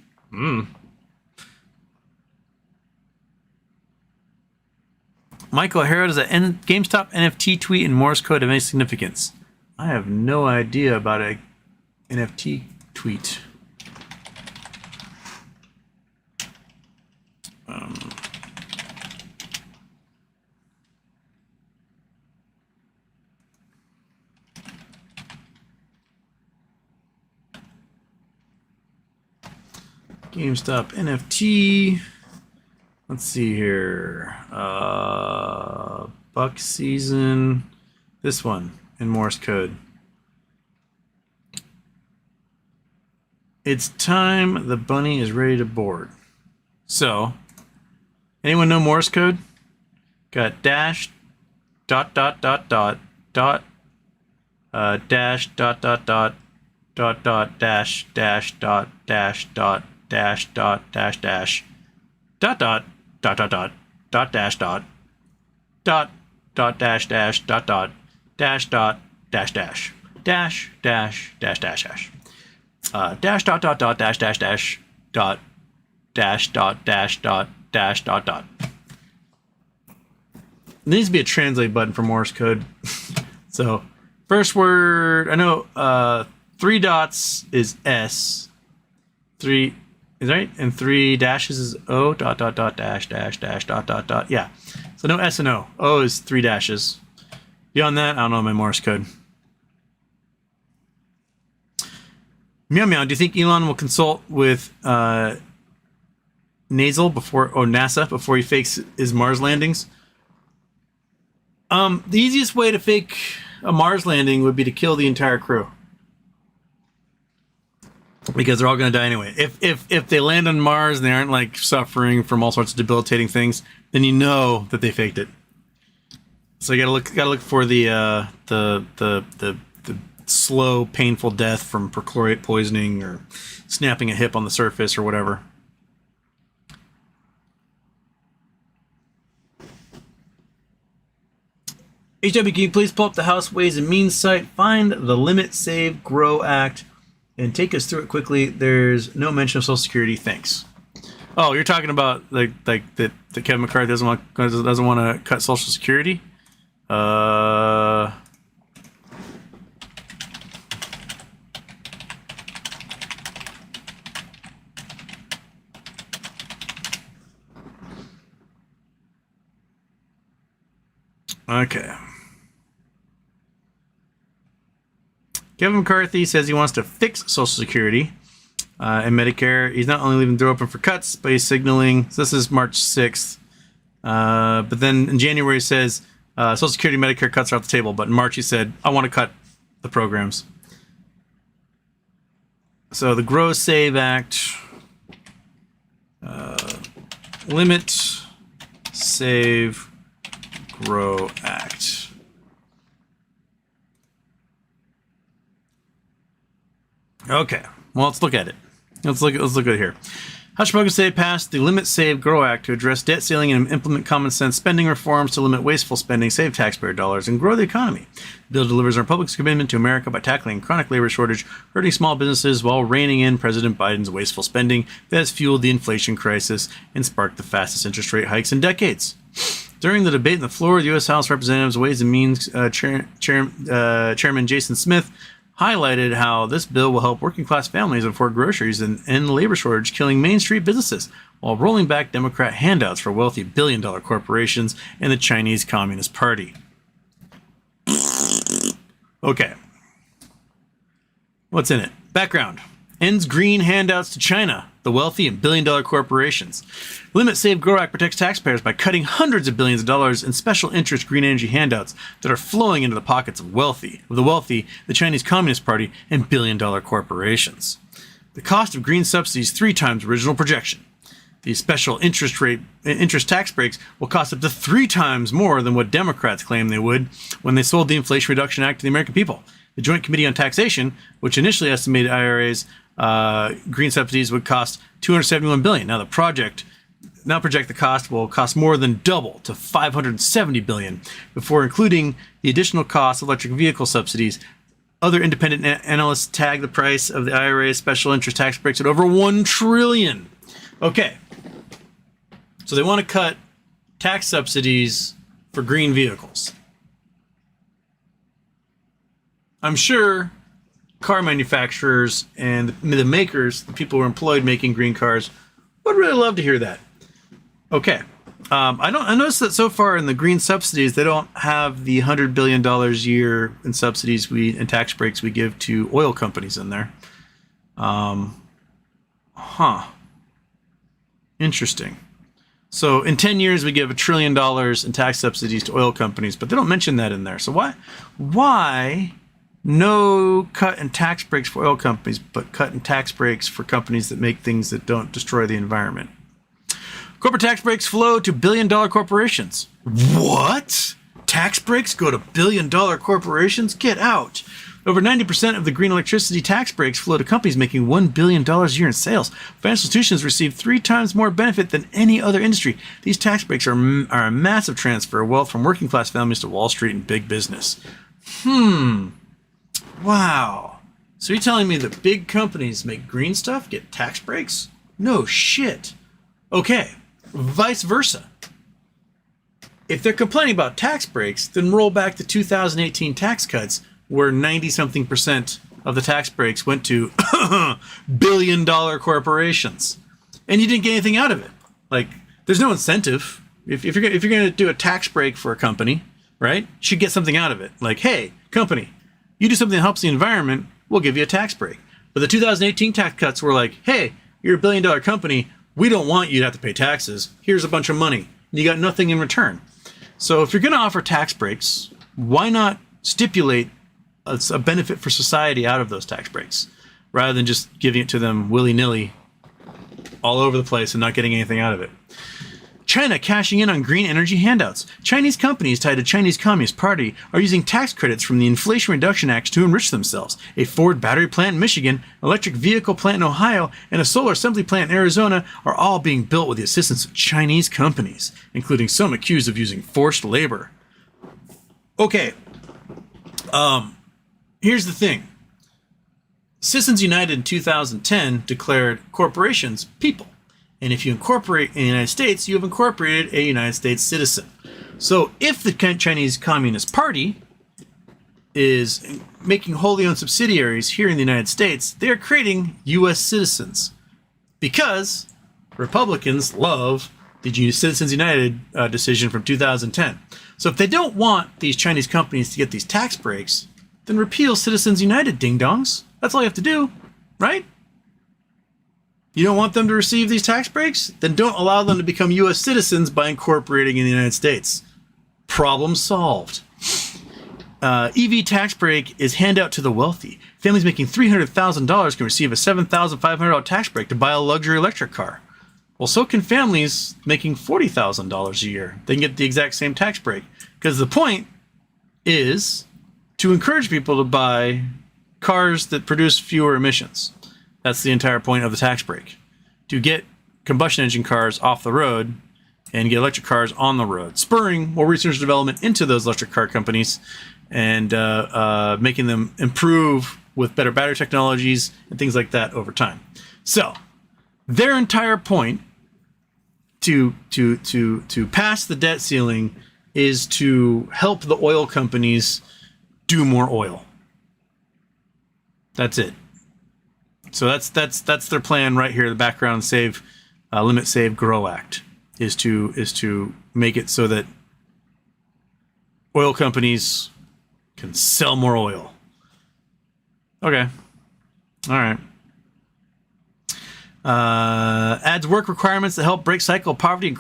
Michael O'Hara, does a GameStop NFT tweet in Morse code have any significance? I have no idea about a NFT tweet. GameStop NFT. Let's see here. Buck season. This one in Morse code. It's time the bunny is ready to board. So, anyone know Morse code? Got dash, dot, dot, dot, dot, dot, dash, dot, dot, dot, dot, dot, dash, dash, dot, dash, dot, dash, dot, dash, dash, dot, dot, dot, dot, dot, dot, dash, dot, dot, dot, dash, dash, dot, dot, dash, dot, dash, dash, dash, dash, dash, dash, dash. Dash dot dot dot dash dash dash dot dash dot dash dot dash dot dot. There needs to be a translate button for Morse code. So, first word, I know 3 dots is S. 3 is right, and 3 dashes is O, dot, dot, dot, dash, dash, dash, dot, dot, dot. Yeah. So no S and O. O is 3 dashes. Beyond that, I don't know my Morse code. Meow Meow, do you think Elon will consult with NASA before he fakes his Mars landings? The easiest way to fake a Mars landing would be to kill the entire crew. Because they're all going to die anyway. If they land on Mars and they aren't like suffering from all sorts of debilitating things, then you know that they faked it. So you gotta look for the slow, painful death from perchlorate poisoning or snapping a hip on the surface or whatever. HW, can you please pull up the House Ways and Means site, find the Limit, Save, Grow Act, and take us through it quickly. There's no mention of Social Security. Thanks. Oh, you're talking about like that Kevin McCarthy doesn't want to cut Social Security. Okay. Kevin McCarthy says he wants to fix Social Security and Medicare. He's not only leaving the door open for cuts, but he's signaling. So this is March 6th. But then in January he says Social Security, Medicare cuts are off the table. But in March he said, I want to cut the programs. So the Grow Save Act, Limit, Save, Grow Act. Okay, well, let's look at it. Let's look at it here. House Republicans say passed the Limit, Save, Grow Act to address debt ceiling and implement common sense spending reforms to limit wasteful spending, save taxpayer dollars, and grow the economy. The bill delivers on our public's commitment to America by tackling chronic labor shortage, hurting small businesses while reining in President Biden's wasteful spending that has fueled the inflation crisis and sparked the fastest interest rate hikes in decades. During the debate on the floor, the U.S. House Representatives Ways and Means Chairman Jason Smith highlighted how this bill will help working-class families afford groceries and end the labor shortage killing Main Street businesses, while rolling back Democrat handouts for wealthy billion-dollar corporations and the Chinese Communist Party. Okay. What's in it? Background. Ends green handouts to China, the wealthy and billion-dollar corporations. Limit, Save, Grow Act protects taxpayers by cutting hundreds of billions of dollars in special interest green energy handouts that are flowing into the pockets of the wealthy, the Chinese Communist Party, and billion-dollar corporations. The cost of green subsidies 3 times original projection. These special interest tax breaks will cost up to 3 times more than what Democrats claimed they would when they sold the Inflation Reduction Act to the American people. The Joint Committee on Taxation, which initially estimated IRA's green subsidies would cost $271 billion. Now project the cost will cost more than double to $570 billion before including the additional cost of electric vehicle subsidies. Other independent analysts tag the price of the IRA's special interest tax breaks at over $1 trillion. Okay, so they want to cut tax subsidies for green vehicles. I'm sure car manufacturers and the makers, the people who are employed making green cars, would really love to hear that. Okay. I noticed that so far in the green subsidies, they don't have the $100 billion a year in subsidies and tax breaks we give to oil companies in there. Interesting. So in 10 years, we give $1 trillion in tax subsidies to oil companies, but they don't mention that in there. So why no cut in tax breaks for oil companies, but cut in tax breaks for companies that make things that don't destroy the environment? Corporate tax breaks flow to billion-dollar corporations. What? Tax breaks go to billion-dollar corporations? Get out. Over 90% of the green electricity tax breaks flow to companies making $1 billion a year in sales. Financial institutions receive 3 times more benefit than any other industry. These tax breaks are a massive transfer of wealth from working-class families to Wall Street and big business. Wow. So you're telling me that big companies make green stuff get tax breaks? No shit. Okay. Vice versa. if they're complaining about tax breaks, then roll back the 2018 tax cuts where 90-something% of the tax breaks went to billion-dollar corporations. And you didn't get anything out of it. Like, there's no incentive. If you're going to do a tax break for a company, right, you should get something out of it. Like, hey, company, you do something that helps the environment, we'll give you a tax break. But the 2018 tax cuts were like, hey, you're a billion-dollar company, we don't want you to have to pay taxes. Here's a bunch of money. You got nothing in return. So if you're going to offer tax breaks, why not stipulate a benefit for society out of those tax breaks, rather than just giving it to them willy-nilly all over the place and not getting anything out of it? China cashing in on green energy handouts. Chinese companies tied to Chinese Communist Party are using tax credits from the Inflation Reduction Act to enrich themselves. A Ford battery plant in Michigan, electric vehicle plant in Ohio, and a solar assembly plant in Arizona are all being built with the assistance of Chinese companies, including some accused of using forced labor. Okay. Here's the thing. Citizens United in 2010 declared corporations people. And if you incorporate in the United States, you have incorporated a United States citizen. So if the Chinese Communist Party is making wholly owned subsidiaries here in the United States, they are creating U.S. citizens. Because Republicans love the Citizens United decision from 2010. So if they don't want these Chinese companies to get these tax breaks, then repeal Citizens United, ding-dongs. That's all you have to do, right? You don't want them to receive these tax breaks? Then don't allow them to become U.S. citizens by incorporating in the United States. Problem solved. EV tax break is handout to the wealthy. Families making $300,000 can receive a $7,500 tax break to buy a luxury electric car. Well, so can families making $40,000 a year. They can get the exact same tax break. Because the point is to encourage people to buy cars that produce fewer emissions. That's the entire point of the tax break. To get combustion engine cars off the road and get electric cars on the road, spurring more research and development into those electric car companies and making them improve with better battery technologies and things like that over time. So their entire point to pass the debt ceiling is to help the oil companies do more oil. That's it. So that's their plan right here. The background save, limit, save, grow act is to make it so that oil companies can sell more oil. Okay, all right. Adds work requirements that help break cycle of poverty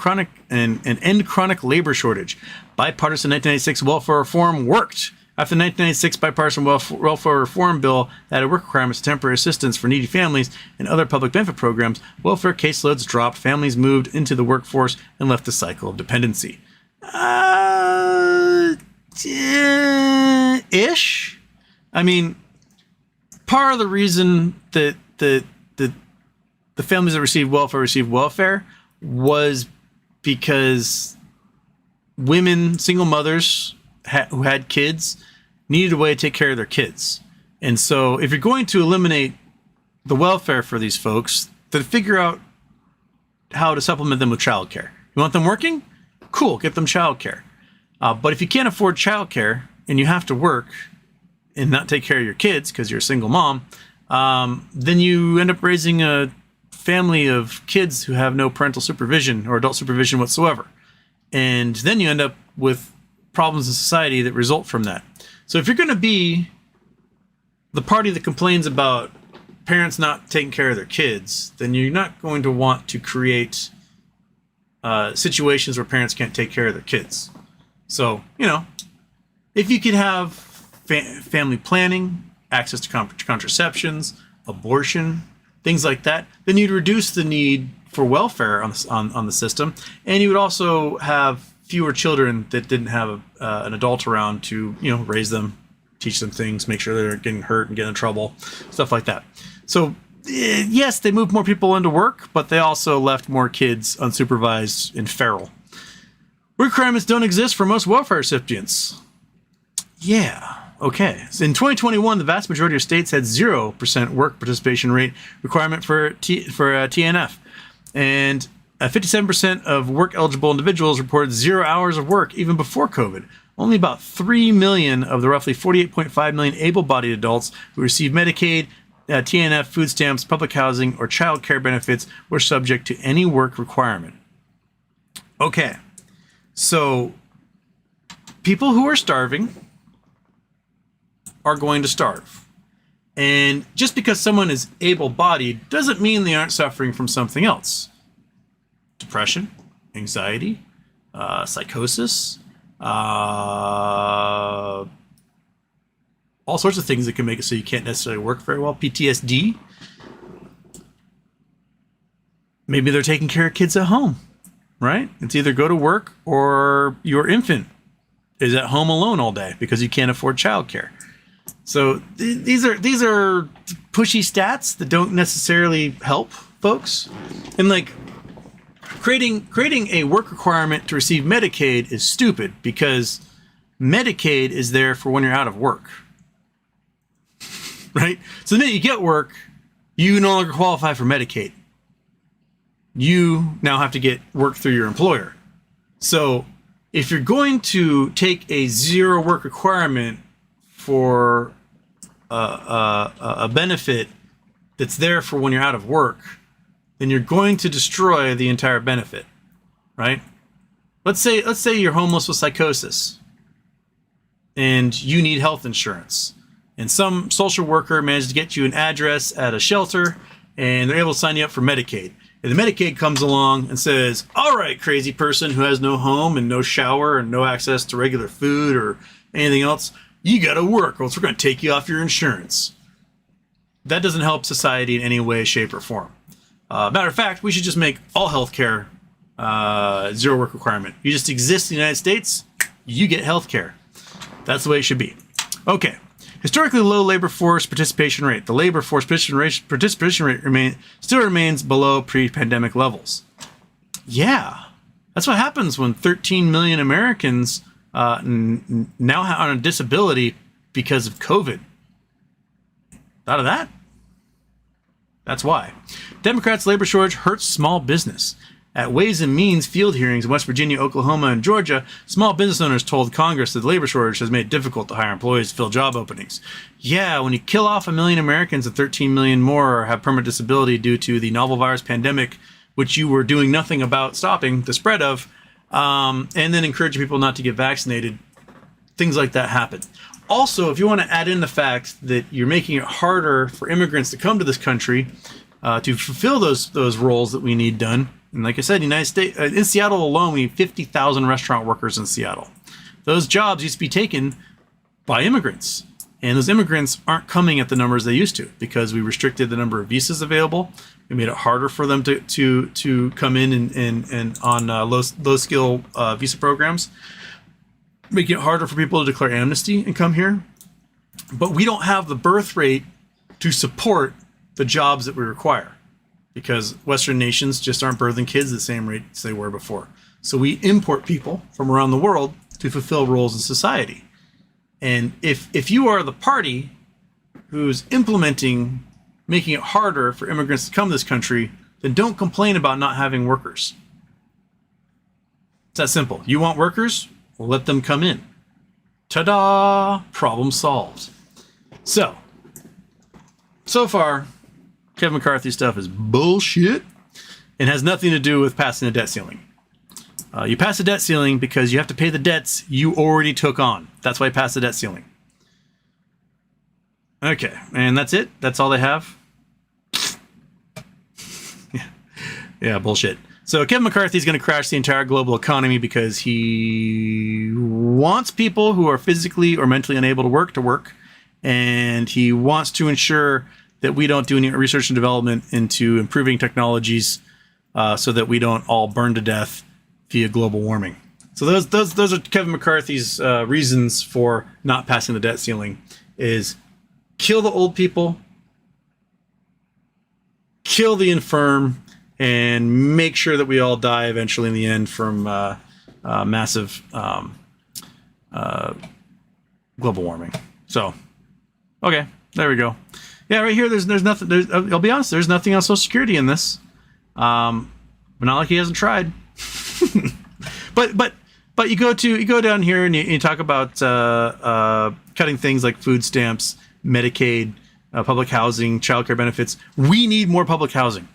and end chronic labor shortage. Bipartisan 1996 welfare reform worked. After the 1996 bipartisan welfare reform bill that added work requirements, temporary assistance for needy families, and other public benefit programs, welfare caseloads dropped, families moved into the workforce, and left the cycle of dependency. Ish? I mean, part of the reason that the families that received welfare was because women, single mothers who had kids, needed a way to take care of their kids. And so if you're going to eliminate the welfare for these folks, then figure out how to supplement them with childcare. You want them working? Cool, get them childcare. But if you can't afford childcare and you have to work and not take care of your kids because you're a single mom, then you end up raising a family of kids who have no parental supervision or adult supervision whatsoever. And then you end up with problems in society that result from that. So if you're going to be the party that complains about parents not taking care of their kids, then you're not going to want to create situations where parents can't take care of their kids. So, if you could have family planning, access to contraceptions, abortion, things like that, then you'd reduce the need for welfare on the system, and you would also have fewer children that didn't have an adult around to raise them, teach them things, make sure they're getting hurt and getting in trouble, stuff like that. So yes, they moved more people into work, but they also left more kids unsupervised and feral. Requirements don't exist for most welfare recipients. Yeah. Okay. So in 2021, the vast majority of states had 0% work participation rate requirement for TNF. And 57% of work-eligible individuals reported 0 hours of work even before COVID. Only about 3 million of the roughly 48.5 million able-bodied adults who receive Medicaid, TNF, food stamps, public housing, or child care benefits were subject to any work requirement. Okay, so people who are starving are going to starve. And just because someone is able-bodied doesn't mean they aren't suffering from something else. Depression, anxiety, psychosis, all sorts of things that can make it so you can't necessarily work very well. PTSD. Maybe they're taking care of kids at home, right? It's either go to work or your infant is at home alone all day because you can't afford childcare. So these are pushy stats that don't necessarily help folks. And like creating a work requirement to receive Medicaid is stupid because Medicaid is there for when you're out of work. Right? So the minute you get work, you no longer qualify for Medicaid. You now have to get work through your employer. So if you're going to take a 0 work requirement for a benefit that's there for when you're out of work, then you're going to destroy the entire benefit, right? Let's say you're homeless with psychosis and you need health insurance. And some social worker managed to get you an address at a shelter and they're able to sign you up for Medicaid. And the Medicaid comes along and says, all right, crazy person who has no home and no shower and no access to regular food or anything else, you got to work or else we're going to take you off your insurance. That doesn't help society in any way, shape, or form. Matter of fact, we should just make all healthcare 0 work requirement. You just exist in the United States, you get healthcare. That's the way it should be. Okay. Historically low labor force participation rate. The labor force participation rate still remains below pre-pandemic levels. Yeah, that's what happens when 13 million Americans now are on a disability because of COVID. Thought of that? That's why. Democrats' labor shortage hurts small business. At Ways and Means field hearings in West Virginia, Oklahoma, and Georgia, small business owners told Congress that the labor shortage has made it difficult to hire employees to fill job openings. Yeah, when you kill off 1 million Americans and 13 million more have permanent disability due to the novel virus pandemic, which you were doing nothing about stopping the spread of, and then encouraging people not to get vaccinated, things like that happen. Also, if you want to add in the fact that you're making it harder for immigrants to come to this country to fulfill those roles that we need done, and like I said, United States, in Seattle alone, we need 50,000 restaurant workers in Seattle. Those jobs used to be taken by immigrants. And those immigrants aren't coming at the numbers they used to because we restricted the number of visas available. We made it harder for them to come in and on low skill visa programs, making it harder for people to declare amnesty and come here. But we don't have the birth rate to support the jobs that we require, because Western nations just aren't birthing kids at the same rate as they were before. So we import people from around the world to fulfill roles in society. And if you are the party who's implementing, making it harder for immigrants to come to this country, then don't complain about not having workers. It's that simple. You want workers? Well, let them come in. Ta-da! Problem solved. So far, Kevin McCarthy stuff is bullshit and has nothing to do with passing the debt ceiling. You pass the debt ceiling because you have to pay the debts you already took on. That's why you pass the debt ceiling. Okay, and that's it? That's all they have? Yeah, bullshit. So Kevin McCarthy is going to crash the entire global economy because he wants people who are physically or mentally unable to work, and he wants to ensure that we don't do any research and development into improving technologies so that we don't all burn to death via global warming. So those are Kevin McCarthy's reasons for not passing the debt ceiling: is kill the old people, kill the infirm, and make sure that we all die eventually in the end from massive global warming. So, okay, there we go. Yeah, right here, there's nothing. I'll be honest, there's nothing on Social Security in this. but not like he hasn't tried. But you go down here and you talk about cutting things like food stamps, Medicaid, public housing, childcare benefits. We need more public housing.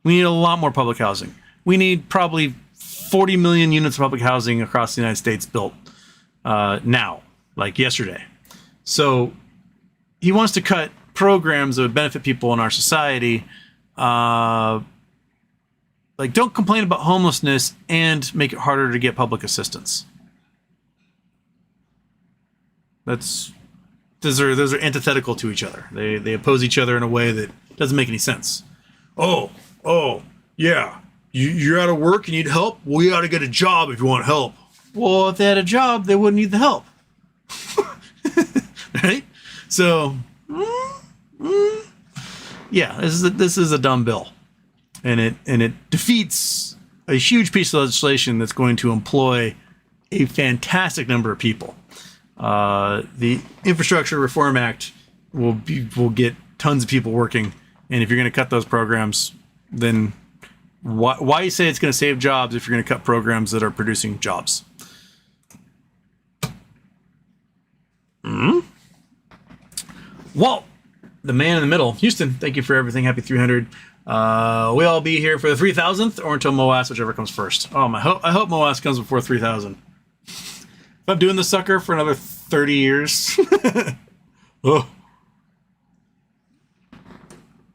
We need a lot more public housing. We need probably 40 million units of public housing across the United States built now, like yesterday. So he wants to cut programs that would benefit people in our society. Like, don't complain about homelessness and make it harder to get public assistance. Those are antithetical to each other. They oppose each other in a way that doesn't make any sense. Oh, yeah. You're out of work, you need help? Well, you ought to get a job if you want help. Well, if they had a job, they wouldn't need the help. Right? So, yeah, this is a dumb bill. And it defeats a huge piece of legislation that's going to employ a fantastic number of people. The Infrastructure Reform Act will get tons of people working, and if you're going to cut those programs, then why you say it's going to save jobs if you're going to cut programs that are producing jobs? Walt, the man in the middle, Houston, thank you for everything. Happy 300. We'll be here for the 3000th or until MOAS, whichever comes first. I hope MOAS comes before 3000. If I'm doing this sucker for another 30 years. Oh.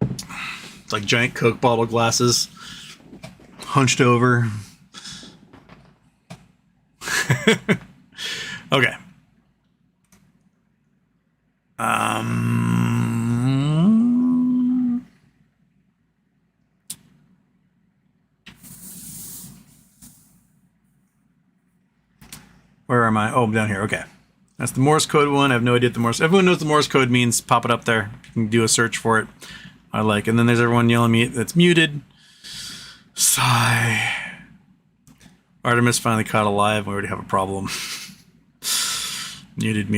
It's like giant Coke bottle glasses, hunched over. Okay. Where am I? Oh, I'm down here. Okay. That's the Morse code one. I have no idea what the Morse... Everyone knows what the Morse code means. Pop it up there. You can do a search for it. I like. And then there's everyone yelling at me that's muted. Sigh. Artemis finally caught alive. We already have a problem. Muted.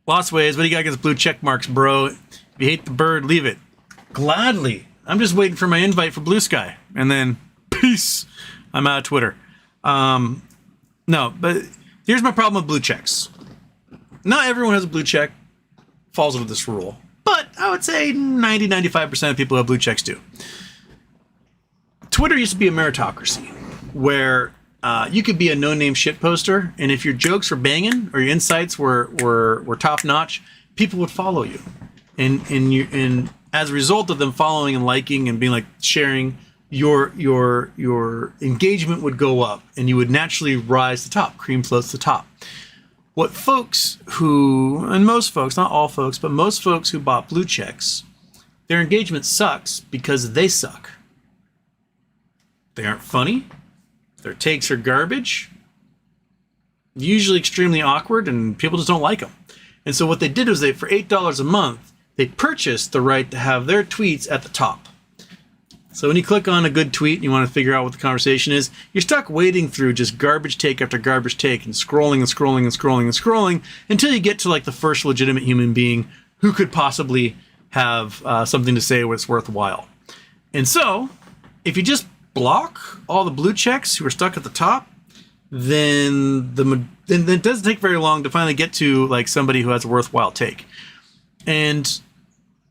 Lost ways. What do you got against blue check marks, bro? If you hate the bird, leave it. Gladly. I'm just waiting for my invite for Blue Sky. And then, peace. I'm out of Twitter. No, but here's my problem with blue checks. Not everyone has a blue check. Falls into this rule. But I would say 90-95% of people who have blue checks do. Twitter used to be a meritocracy where you could be a no-name shit poster, and if your jokes were banging or your insights were top-notch, people would follow you. And as a result of them following and liking and being like sharing, your engagement would go up and you would naturally rise to the top. Cream floats to the top. What folks who, and most folks, not all folks, but most folks who bought blue checks, their engagement sucks because they suck. They aren't funny. Their takes are garbage. Usually extremely awkward, and people just don't like them. And so what they did was for $8 a month, they purchased the right to have their tweets at the top. So when you click on a good tweet and you want to figure out what the conversation is, you're stuck wading through just garbage take after garbage take and scrolling until you get to like the first legitimate human being who could possibly have something to say what's worthwhile. And so if you just block all the blue checks who are stuck at the top, then it doesn't take very long to finally get to like somebody who has a worthwhile take. And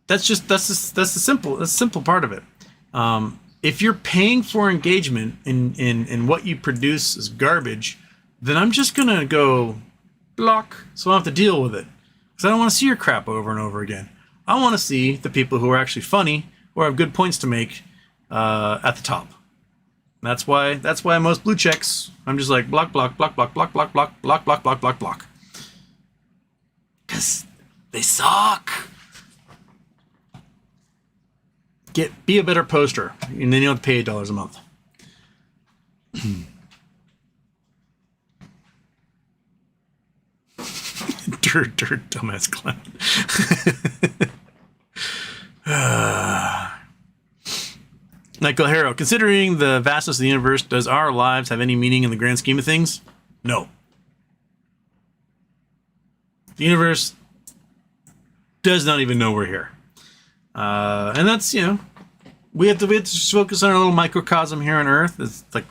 that's the simple part of it. If you're paying for engagement and what you produce is garbage, then I'm just gonna go block so I don't have to deal with it. Because I don't want to see your crap over and over again. I want to see the people who are actually funny or have good points to make at the top. That's why most blue checks, I'm just like block. Because they suck. Be a better poster, and then you don't have to pay $8 a month. dirt, dumbass clown. Michael Harrow, considering the vastness of the universe, does our lives have any meaning in the grand scheme of things? No. The universe does not even know we're here. And that's, we have to just focus on our little microcosm here on Earth. It's like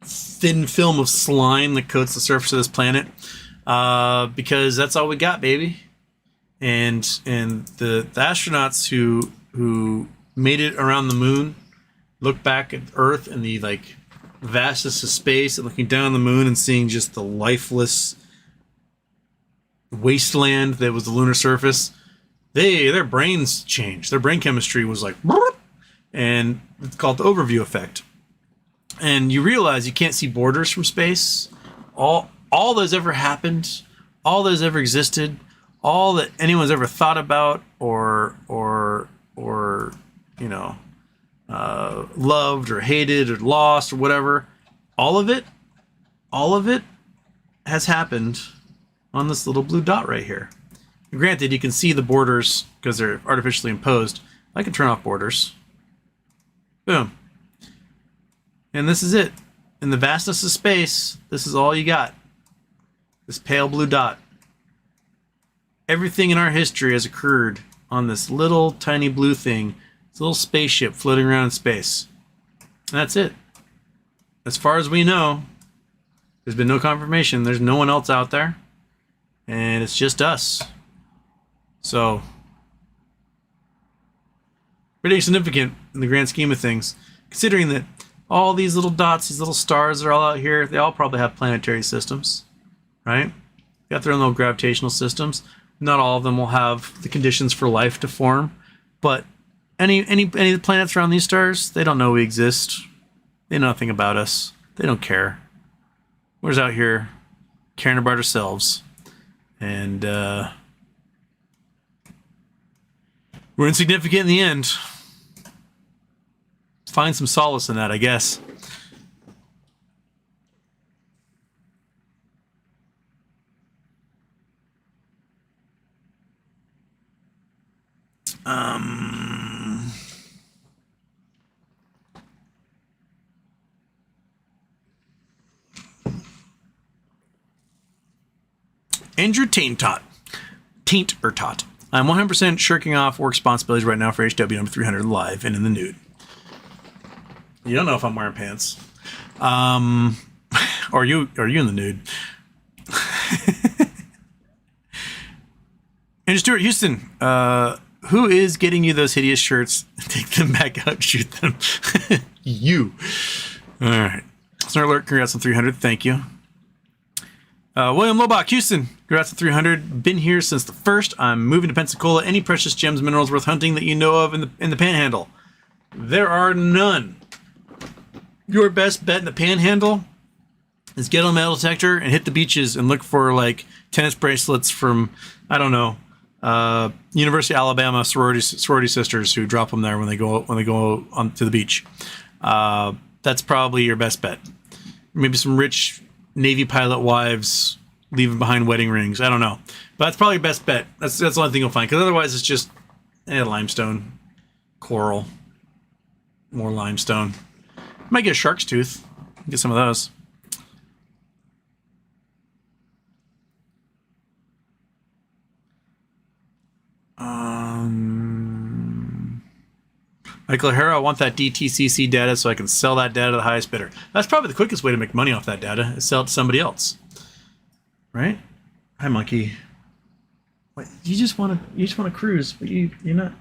thin film of slime that coats the surface of this planet, because that's all we got, baby. And the astronauts who made it around the moon look back at Earth and the like vastness of space, and looking down on the moon and seeing just the lifeless wasteland that was the lunar surface. Their brains changed. Their brain chemistry was like, and it's called the overview effect. And you realize you can't see borders from space. All that's ever happened, all that's ever existed, all that anyone's ever thought about or loved or hated or lost or whatever, all of it has happened on this little blue dot right here. And granted, you can see the borders because they're artificially imposed. I can turn off borders. Boom. And this is it. In the vastness of space, this is all you got. This pale blue dot. Everything in our history has occurred on this little tiny blue thing. This little spaceship floating around in space. And that's it. As far as we know, there's been no confirmation. There's no one else out there. And it's just us. So, pretty significant in the grand scheme of things. Considering that all these little dots, these little stars that are all out here, they all probably have planetary systems. Right? Got their own little gravitational systems. Not all of them will have the conditions for life to form. But any of the planets around these stars, they don't know we exist. They know nothing about us. They don't care. We're just out here caring about ourselves. And we're insignificant in the end. Find some solace in that, I guess. Andrew Taintot. I'm 100% shirking off work responsibilities right now for HW number 300 live and in the nude. You don't know if I'm wearing pants. Or you in the nude. Andrew Stewart, Houston. Who is getting you those hideous shirts? Take them back out, shoot them. You. All right. Snort Alert, congrats on 300. Thank you. William Lobach, Houston. Congrats on 300. Been here since the first. I'm moving to Pensacola. Any precious gems, minerals worth hunting that you know of in the Panhandle? There are none. Your best bet in the Panhandle is get on a metal detector and hit the beaches and look for like tennis bracelets from, I don't know, University of Alabama sorority sisters who drop them there when they go on to the beach. That's probably your best bet. Maybe some rich Navy pilot wives leaving behind wedding rings. I don't know, but that's probably your best bet. That's the only thing you'll find, because otherwise it's just limestone, coral, more limestone. Might get a shark's tooth. Get some of those. Michael O'Hara, I want that DTCC data so I can sell that data to the highest bidder. That's probably the quickest way to make money off that data, is sell it to somebody else. Right? Hi, monkey. What? You just want to cruise, but you're not.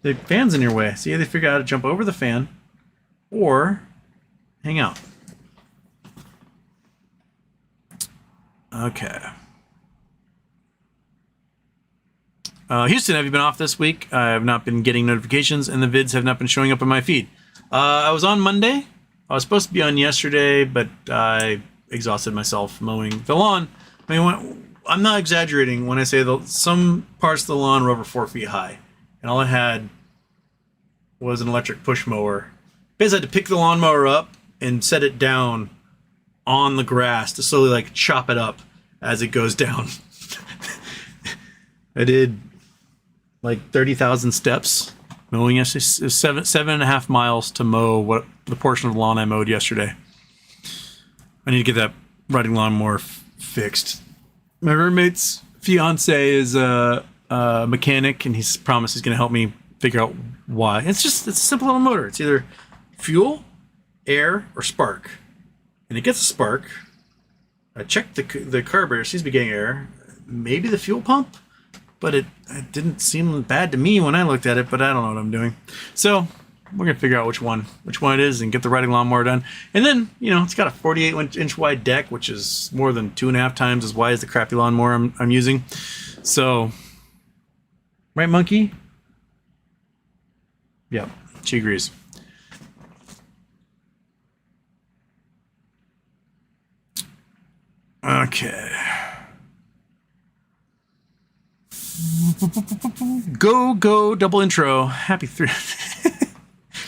The fan's in your way, so you either figure out how to jump over the fan or hang out. Okay. Houston, have you been off this week? I have not been getting notifications, and the vids have not been showing up in my feed. I was on Monday. I was supposed to be on yesterday, but I exhausted myself mowing the lawn. I mean, I'm not exaggerating when I say some parts of the lawn were over 4 feet high, and all I had was an electric push mower. Basically, I had to pick the lawnmower up and set it down on the grass to slowly like chop it up as it goes down. I did like 30,000 steps mowing yesterday. 7.5 miles to mow what the portion of the lawn I mowed yesterday. I need to get that riding lawnmower fixed. My roommate's fiance is mechanic, and he's promised he's going to help me figure out why. It's a simple little motor. It's either fuel, air, or spark. And it gets a spark. I checked the carburetor, seems to be getting air. Maybe the fuel pump, but it didn't seem bad to me when I looked at it, but I don't know what I'm doing. So we're going to figure out which one it is and get the riding lawnmower done. And then, it's got a 48-inch wide deck, which is more than 2.5 times as wide as the crappy lawnmower I'm using. So, right, Monkey? Yep, she agrees. Okay. Go, double intro. Happy 300th.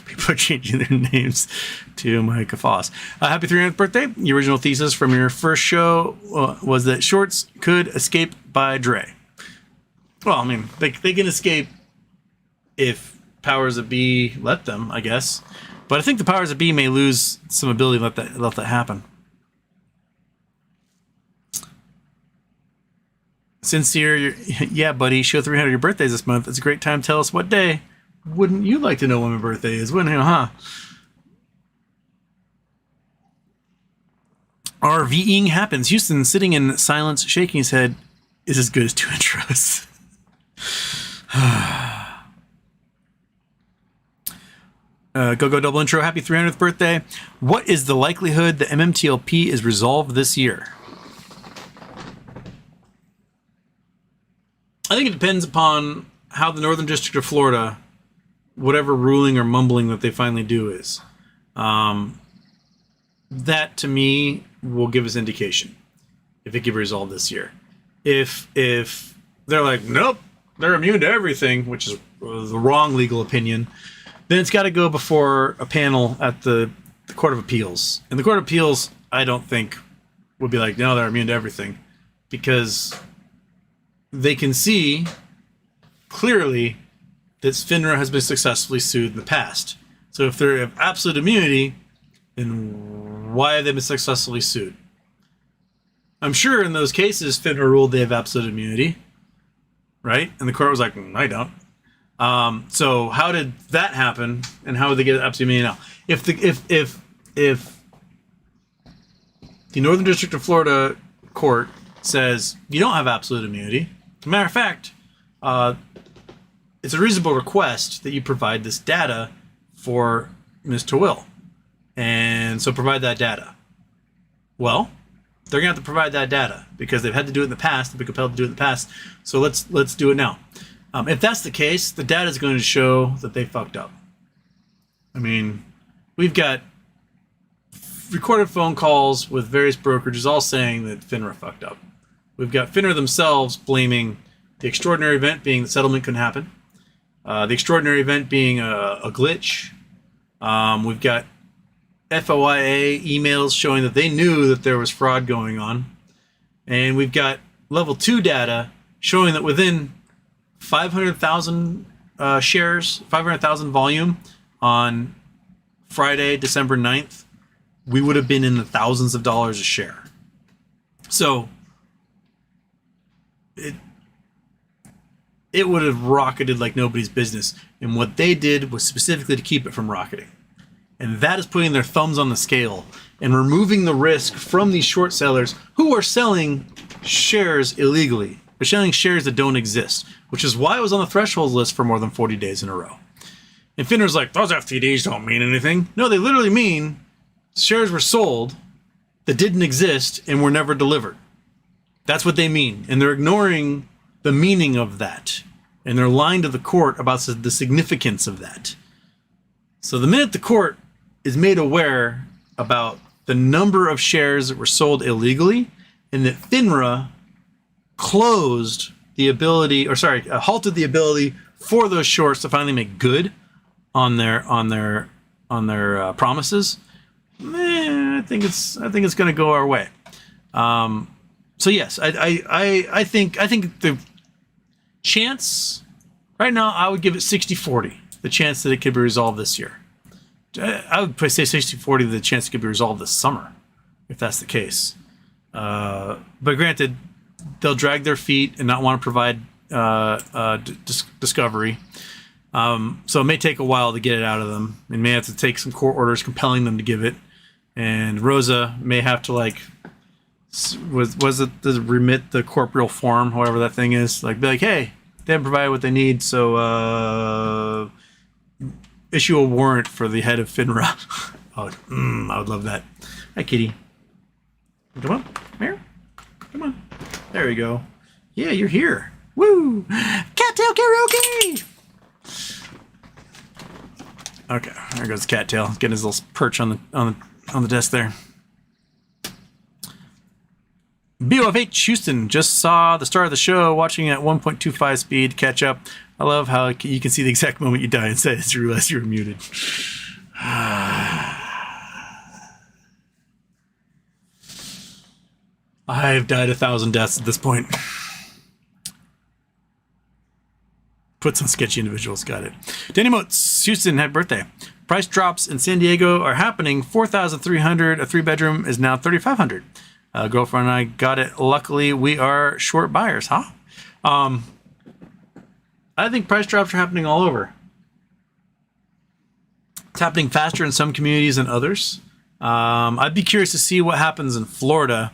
People are changing their names to Micah Foss. Happy 300th birthday. The original thesis from your first show was that shorts could escape by Dre. Well, I mean, they can escape if powers that be let them, I guess. But I think the powers that be may lose some ability to let that happen. Sincere, yeah, buddy. Show 300 your birthday's this month. It's a great time to tell us what day. Wouldn't you like to know when my birthday is? Wouldn't you, huh? RVing happens. Houston, sitting in silence, shaking his head, is as good as 2 intros. Go double intro. Happy 300th birthday. What is the likelihood that MMTLP is resolved this year? I think it depends upon how the Northern District of Florida, whatever ruling or mumbling that they finally do is. That, to me, will give us indication if it can be resolved this year. If they're like, nope, they're immune to everything, which is the wrong legal opinion, then it's got to go before a panel at the Court of Appeals. And the Court of Appeals, I don't think, would be like, no, they're immune to everything. Because they can see clearly that FINRA has been successfully sued in the past. So if they have absolute immunity, then why have they been successfully sued? I'm sure in those cases, FINRA ruled they have absolute immunity, right? And the court was like, I don't. So how did that happen, and how would they get absolute immunity now? If the Northern District of Florida court says you don't have absolute immunity, as a matter of fact, it's a reasonable request that you provide this data for Mr. Will, and so provide that data. Well, they're gonna have to provide that data because they've had to do it in the past. They've been compelled to do it in the past. So let's do it now. If that's the case, the data is going to show that they fucked up. I mean, we've got recorded phone calls with various brokerages all saying that FINRA fucked up. We've got FINRA themselves blaming the extraordinary event being the settlement couldn't happen. The extraordinary event being a glitch. We've got FOIA emails showing that they knew that there was fraud going on. And we've got level 2 data showing that within 500,000 shares, 500,000 volume on Friday, December 9th, we would have been in the thousands of dollars a share. So it would have rocketed like nobody's business. And what they did was specifically to keep it from rocketing. And that is putting their thumbs on the scale and removing the risk from these short sellers who are selling shares illegally. They're selling shares that don't exist, which is why it was on the threshold list for more than 40 days in a row. And FINRA's like, those FTDs don't mean anything. No, they literally mean shares were sold that didn't exist and were never delivered. That's what they mean. And they're ignoring the meaning of that. And they're lying to the court about the significance of that. So the minute the court is made aware about the number of shares that were sold illegally and that FINRA closed the ability, halted the ability for those shorts to finally make good on their promises, I think it's going to go our way. So yes, I think the chance right now, I would give it 60-40, the chance that it could be resolved this year. I would say 60-40 the chance it could be resolved this summer, if that's the case. But granted, they'll drag their feet and not want to provide discovery. So it may take a while to get it out of them. It may have to take some court orders compelling them to give it. And Rosa may have to like, was it the remit the corporeal form, however that thing is, like be like, hey, they haven't provided what they need, so issue a warrant for the head of FINRA. Oh, I would love that. Hi, kitty. Come on, here. Come on. There we go. Yeah, you're here. Woo! Cattail karaoke! Okay, there goes Cattail, getting his little perch on the desk there. BOFH Houston, just saw the start of the show, watching at 1.25 speed to catch up. I love how you can see the exact moment you die and say you realize you were muted. I've died 1,000 deaths at this point. Put some sketchy individuals, got it. Danny Motes, Houston, happy birthday. Price drops in San Diego are happening. 4,300, a 3-bedroom is now 3,500. Girlfriend and I got it. Luckily, we are short buyers, huh? I think price drops are happening all over. It's happening faster in some communities than others. I'd be curious to see what happens in Florida.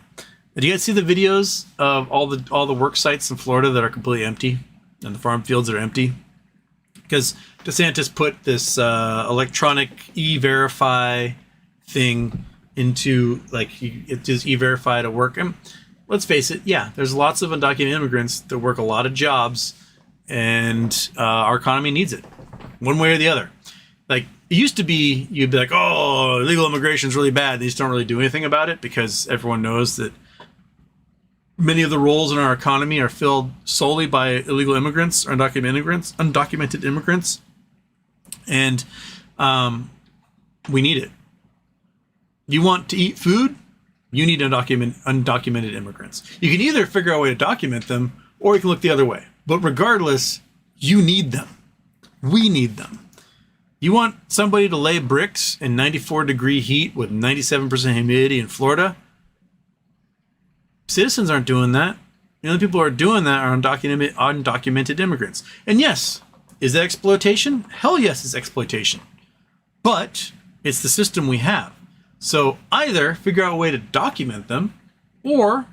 Did you guys see the videos of all the work sites in Florida that are completely empty and the farm fields are empty? Because DeSantis put this electronic e-verify thing into, like, it just e-verify to work. And let's face it, yeah, there's lots of undocumented immigrants that work a lot of jobs, and our economy needs it, one way or the other. Like, it used to be, you'd be like, oh, illegal immigration is really bad. They just don't really do anything about it because everyone knows that many of the roles in our economy are filled solely by illegal immigrants or undocumented immigrants. And we need it. You want to eat food? You need undocumented immigrants. You can either figure out a way to document them, or you can look the other way. But regardless, you need them. We need them. You want somebody to lay bricks in 94-degree heat with 97% humidity in Florida? Citizens aren't doing that. The only people who are doing that are undocumented immigrants. And yes, is that exploitation? Hell yes, it's exploitation. But it's the system we have. So either figure out a way to document them or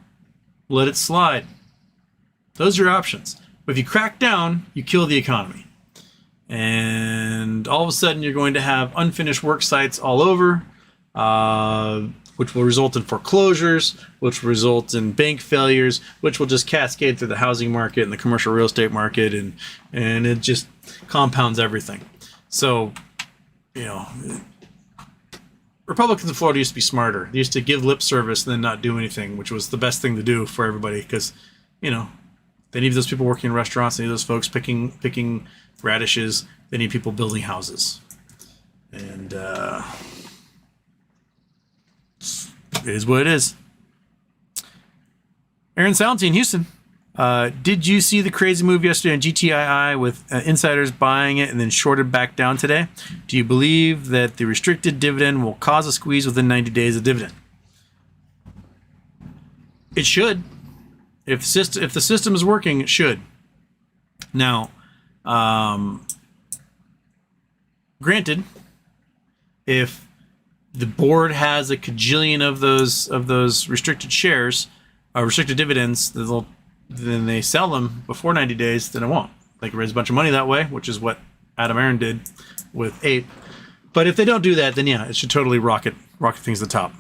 let it slide. Those are your options. But if you crack down, you kill the economy. And all of a sudden you're going to have unfinished work sites all over, which will result in foreclosures, which will result in bank failures, which will just cascade through the housing market and the commercial real estate market, and it just compounds everything. So, you know, Republicans in Florida used to be smarter. They used to give lip service and then not do anything, which was the best thing to do for everybody, because, you know, they need those people working in restaurants, they need those folks picking radishes, they need people building houses. And it is what it is. Aaron Salentine, Houston. Did you see the crazy move yesterday on GTII with insiders buying it and then shorted back down today? Do you believe that the restricted dividend will cause a squeeze within 90 days of dividend? It should. If the system is working, it should. Now, granted, if the board has a cajillion of those restricted shares, restricted dividends, then they sell them before 90 days, then it won't. They can raise a bunch of money that way, which is what Adam Aaron did with Ape. But if they don't do that, then yeah, it should totally rocket things to the top.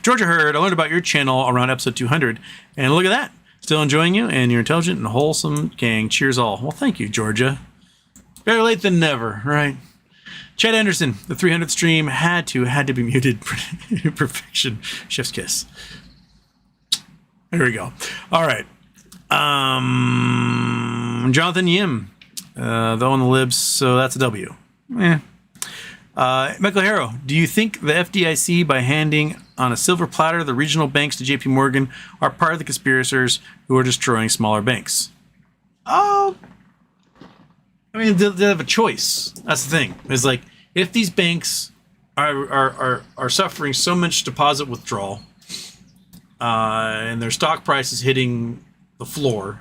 Georgia Hurd, I learned about your channel around episode 200, and look at that. Still enjoying you, and you're intelligent and wholesome gang. Cheers all. Well, thank you, Georgia. Better late than never, right? Chad Anderson, the 300th stream had to be muted. Perfection. Chef's kiss. There we go. All right. Jonathan Yim, though on the libs, so that's a W. Michael Harrow, do you think the FDIC, by handing on a silver platter the regional banks to JP Morgan, are part of the conspirators who are destroying smaller banks? I mean, they have a choice. That's the thing. It's like, if these banks are suffering so much deposit withdrawal, and their stock price is hitting the floor,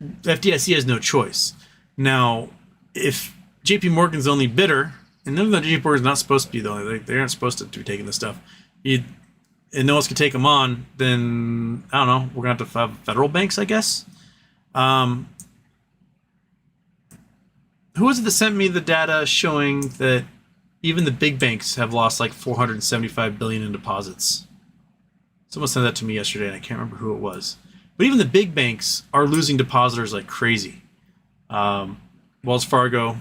the FDIC has no choice. Now, if JP Morgan's the only bidder, and even though JP Morgan's not supposed to be the only, they aren't supposed to be taking this stuff, and no one else can take them on, then, I don't know, we're going to have federal banks, I guess. Who was it that sent me the data showing that even the big banks have lost like $475 billion in deposits? Someone sent that to me yesterday, and I can't remember who it was. But even the big banks are losing depositors like crazy. Wells Fargo,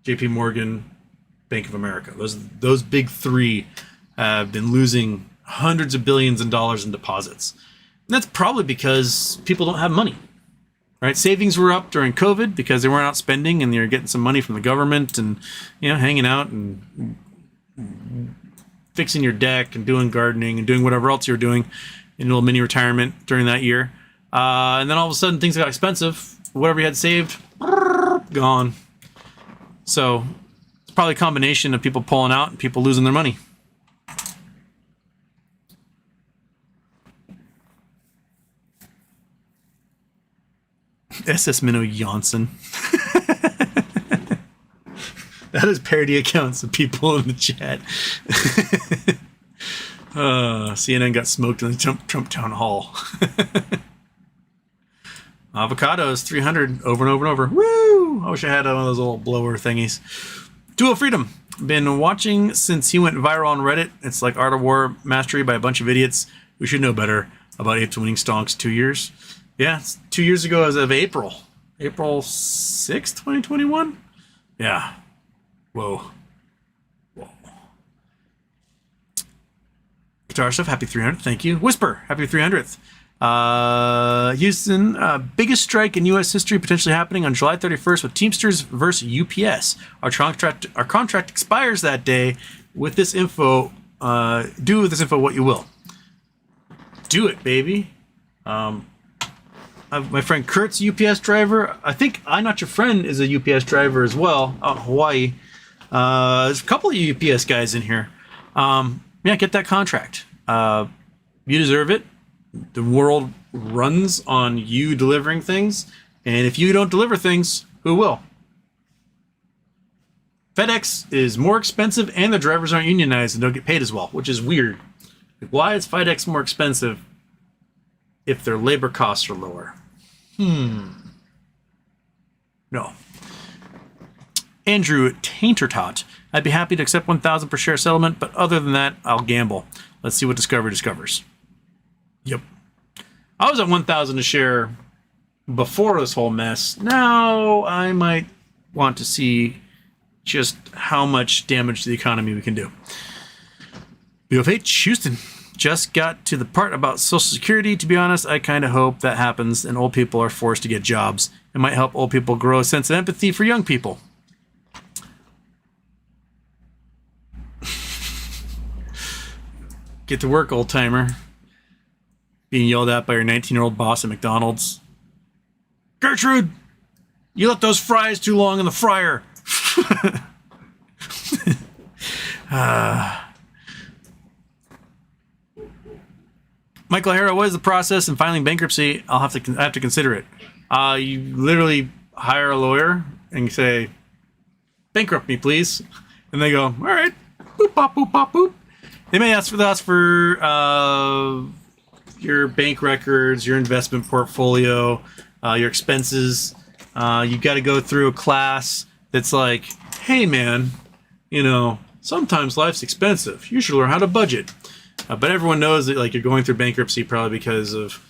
JP Morgan, Bank of America. Those big three have been losing hundreds of billions of dollars in deposits. And that's probably because people don't have money. Right? Savings were up during COVID because they weren't out spending and they were getting some money from the government and, hanging out and fixing your deck and doing gardening and doing whatever else you were doing in a little mini retirement during that year. And then all of a sudden things got expensive. Whatever you had saved, gone. So it's probably a combination of people pulling out and people losing their money. SS Minnow Janssen. That is parody accounts of people in the chat. CNN got smoked in the Trump town hall. Avocados, 300 over and over and over. Woo! I wish I had one of those little blower thingies. Dual Freedom. Been watching since he went viral on Reddit. It's like Art of War Mastery by a bunch of idiots who should know better about apes winning stonks 2 years. Yeah, it's 2 years ago as of April 6th, 2021. Yeah. Whoa. Guitar Stuff, happy 300th. Thank you. Whisper, happy 300th. Houston, biggest strike in U.S. history potentially happening on July 31st with Teamsters versus UPS. Our contract expires that day. With this info, do with this info what you will. Do it, baby. My friend Kurt's a UPS driver. I think I'm Not Your Friend is a UPS driver as well out in Hawaii. There's a couple of UPS guys in here. Yeah, get that contract. You deserve it. The world runs on you delivering things. And if you don't deliver things, who will? FedEx is more expensive and the drivers aren't unionized and don't get paid as well, which is weird. Why is FedEx more expensive if their labor costs are lower? No. Andrew Taintertot. I'd be happy to accept 1,000 per share settlement, but other than that, I'll gamble. Let's see what Discovery discovers. Yep. I was at 1,000 a share before this whole mess. Now I might want to see just how much damage to the economy we can do. BFH Houston. Just got to the part about Social Security. To be honest, I kind of hope that happens and old people are forced to get jobs. It might help old people grow a sense of empathy for young people. Get to work, old timer. Being yelled at by your 19-year-old boss at McDonald's. Gertrude, you left those fries too long in the fryer. Michael Harrow, what is the process in filing bankruptcy? I have to consider it. You literally hire a lawyer and you say, bankrupt me, please. And they go, all right, boop, bop, boop, bop, boop. They may ask for your bank records, your investment portfolio, your expenses. You got to go through a class that's like, hey, man, sometimes life's expensive. You should learn how to budget. But everyone knows that like you're going through bankruptcy probably because of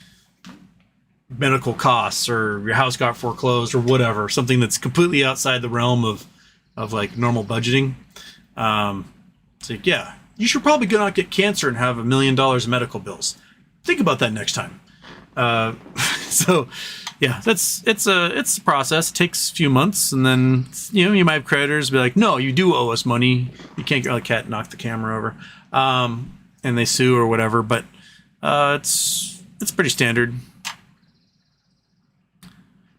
medical costs or your house got foreclosed or whatever, something that's completely outside the realm of like normal budgeting. So yeah, you should probably not get cancer and have $1 million in medical bills. Think about that next time. So yeah, it's a process. It takes a few months, and then you might have creditors be like, no, you do owe us money. You can't get the cat knock the camera over. And they sue or whatever, but it's pretty standard.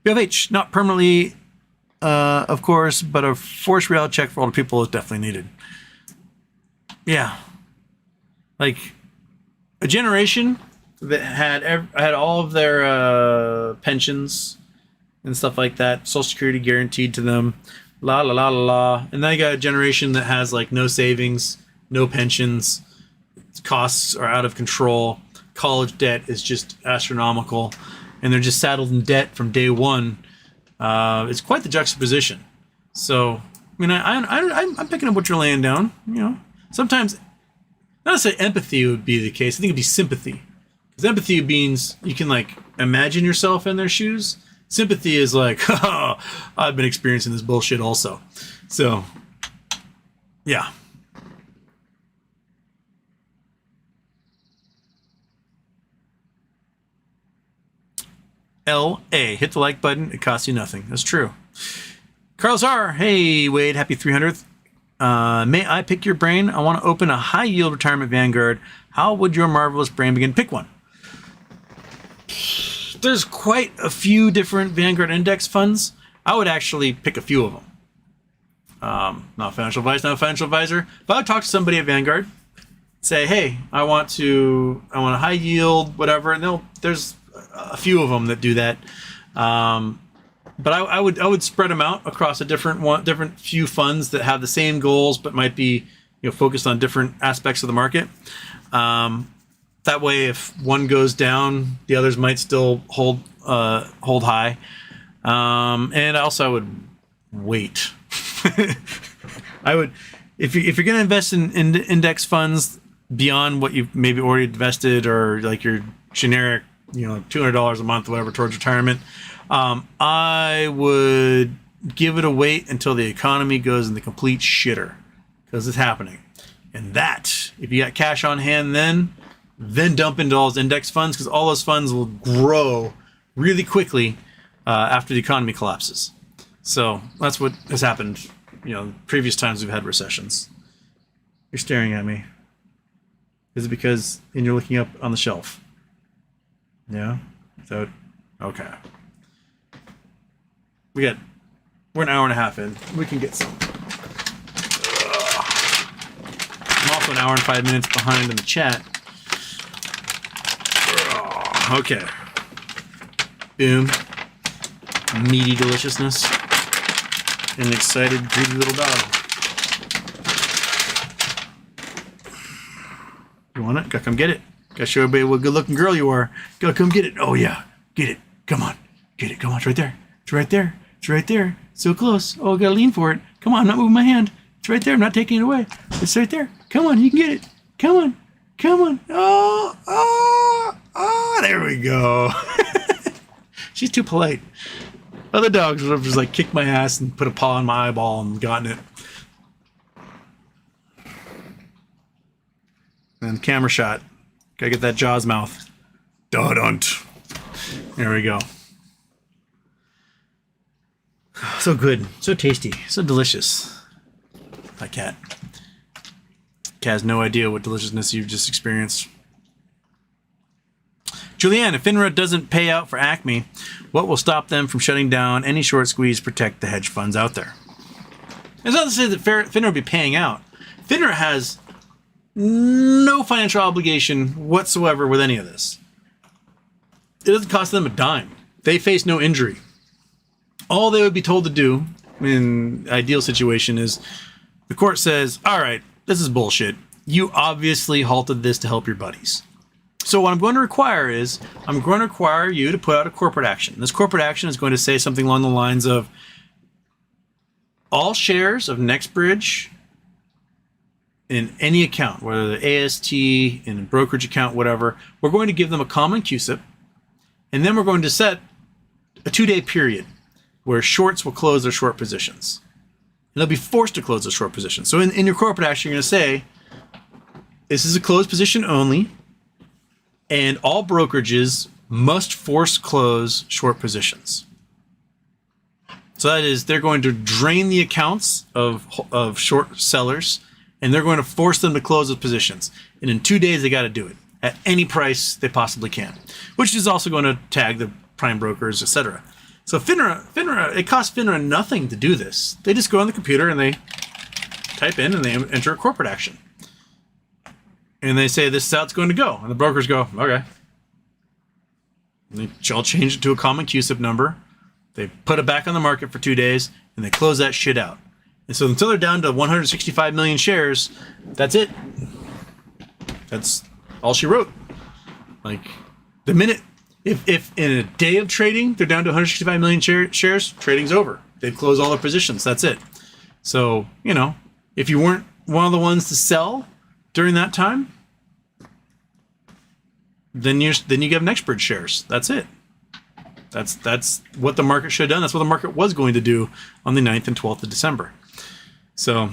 BFH, not permanently, of course, but a forced reality check for older people is definitely needed. Yeah. Like, a generation that had all of their pensions and stuff like that, Social Security guaranteed to them, la la la la la. And then you got a generation that has like no savings, no pensions, costs are out of control, college debt is just astronomical, and they're just saddled in debt from day one. It's quite the juxtaposition. So, I mean, I'm picking up what you're laying down. You know, sometimes, not to say empathy would be the case. I think it'd be sympathy. Because empathy means you can like imagine yourself in their shoes. Sympathy is like, oh, I've been experiencing this bullshit also. So, yeah. LA. Hit the like button. It costs you nothing. That's true. Carlos R. Hey, Wade. Happy 300th. May I pick your brain? I want to open a high yield retirement Vanguard. How would your marvelous brain begin? Pick one. There's quite a few different Vanguard index funds. I would actually pick a few of them. Not financial advice, not a financial advisor. But I would talk to somebody at Vanguard, say, hey, I want a high yield, whatever. And there's a few of them that do that. But I would spread them out across a different few funds that have the same goals, but might be focused on different aspects of the market. That way, if one goes down, the others might still hold high. And also, I would wait. I would, if you're going to invest in index funds beyond what you've maybe already invested, or like your generic, $200 a month, whatever, towards retirement, I would give it a wait until the economy goes in the complete shitter, because it's happening. And that, if you got cash on hand, then dump into all those index funds, because all those funds will grow really quickly after the economy collapses. So that's what has happened, previous times we've had recessions. You're staring at me. Is it because you're looking up on the shelf? Yeah? So, okay. We're an hour and a half in. We can get some. I'm also an hour and 5 minutes behind in the chat. Okay. Boom. Meaty deliciousness. And an excited, greedy little dog. You want it? Gotta come get it. Gotta show everybody what good looking girl you are. Gotta come get it. Oh yeah. Get it. Come on. Get it. Come on. It's right there. It's right there. It's right there. So close. Oh, I gotta lean for it. Come on. I'm not moving my hand. It's right there. I'm not taking it away. It's right there. Come on. You can get it. Come on. Come on. Oh, there we go. She's too polite. Other dogs would have just like kicked my ass and put a paw on my eyeball and gotten it. And camera shot. Gotta get that Jaws mouth. Dunt. There we go. So good. So tasty. So delicious. My cat. Cat has no idea what deliciousness you've just experienced. Julianne, if FINRA doesn't pay out for Acme, what will stop them from shutting down any short squeeze to protect the hedge funds out there? It's not to say that FINRA will be paying out. FINRA has no financial obligation whatsoever with any of this. It doesn't cost them a dime. They face no injury. All they would be told to do in ideal situation is the court says, all right, this is bullshit. You obviously halted this to help your buddies. So what I'm going to require is, I'm going to require you to put out a corporate action. This corporate action is going to say something along the lines of, all shares of NextBridge in any account, whether the AST, in a brokerage account, whatever, we're going to give them a common QSIP, and then we're going to set a 2-day period where shorts will close their short positions. And they'll be forced to close their short positions. So in your corporate action, you're going to say, this is a closed position only, and all brokerages must force close short positions. So that is, they're going to drain the accounts of short sellers, and they're going to force them to close those positions. And in 2 days, they got to do it at any price they possibly can, which is also going to tag the prime brokers, etc. So FINRA, it costs FINRA nothing to do this. They just go on the computer and they type in and they enter a corporate action. and they say this is how it's going to go, and the brokers go, okay. And they all change it to a common CUSIP number. They put it back on the market for 2 days, and they close that shit out. And so until they're down to 165 million shares, that's it. That's all she wrote. Like, the minute, if in a day of trading, they're down to 165 million shares, trading's over. They've closed all their positions. That's it. So, you know, if you weren't one of the ones to sell during that time, then you get next bridge shares. That's it. That's what the market should have done. That's what the market was going to do on the 9th and 12th of December. So,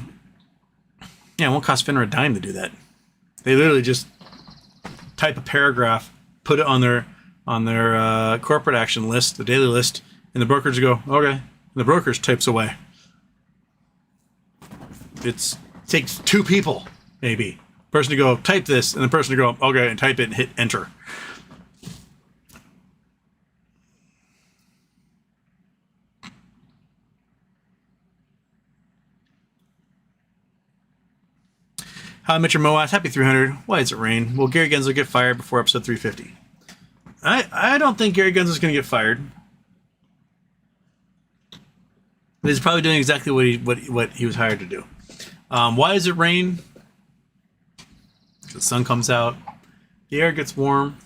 yeah, it won't cost FINRA a dime to do that. They literally just type a paragraph, put it on their corporate action list, the daily list, and the brokers go, okay. And the brokers types away. It takes 2 people, maybe. Person to go, type this, and the person to go, okay, and type it and hit enter. How I Met Your Moas, happy 300. Why does it rain? Will Gary Gensler get fired before episode 350? I don't think Gary Gensler's going to get fired. But he's probably doing exactly what he was hired to do. Why does it rain? The sun comes out. The air gets warm.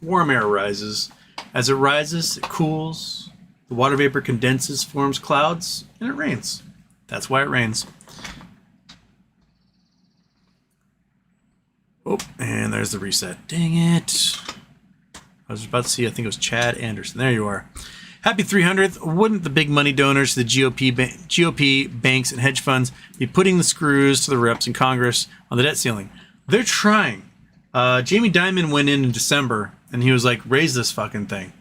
Warm air rises. As it rises, it cools. The water vapor condenses, forms clouds, and it rains. That's why it rains. Oh, and there's the reset. Dang it. I was about to see, I think it was Chad Anderson. There you are. Happy 300th. Wouldn't the big money donors to the GOP banks and hedge funds be putting the screws to the reps in Congress on the debt ceiling? They're trying. Jamie Dimon went in December, and he was like, raise this fucking thing.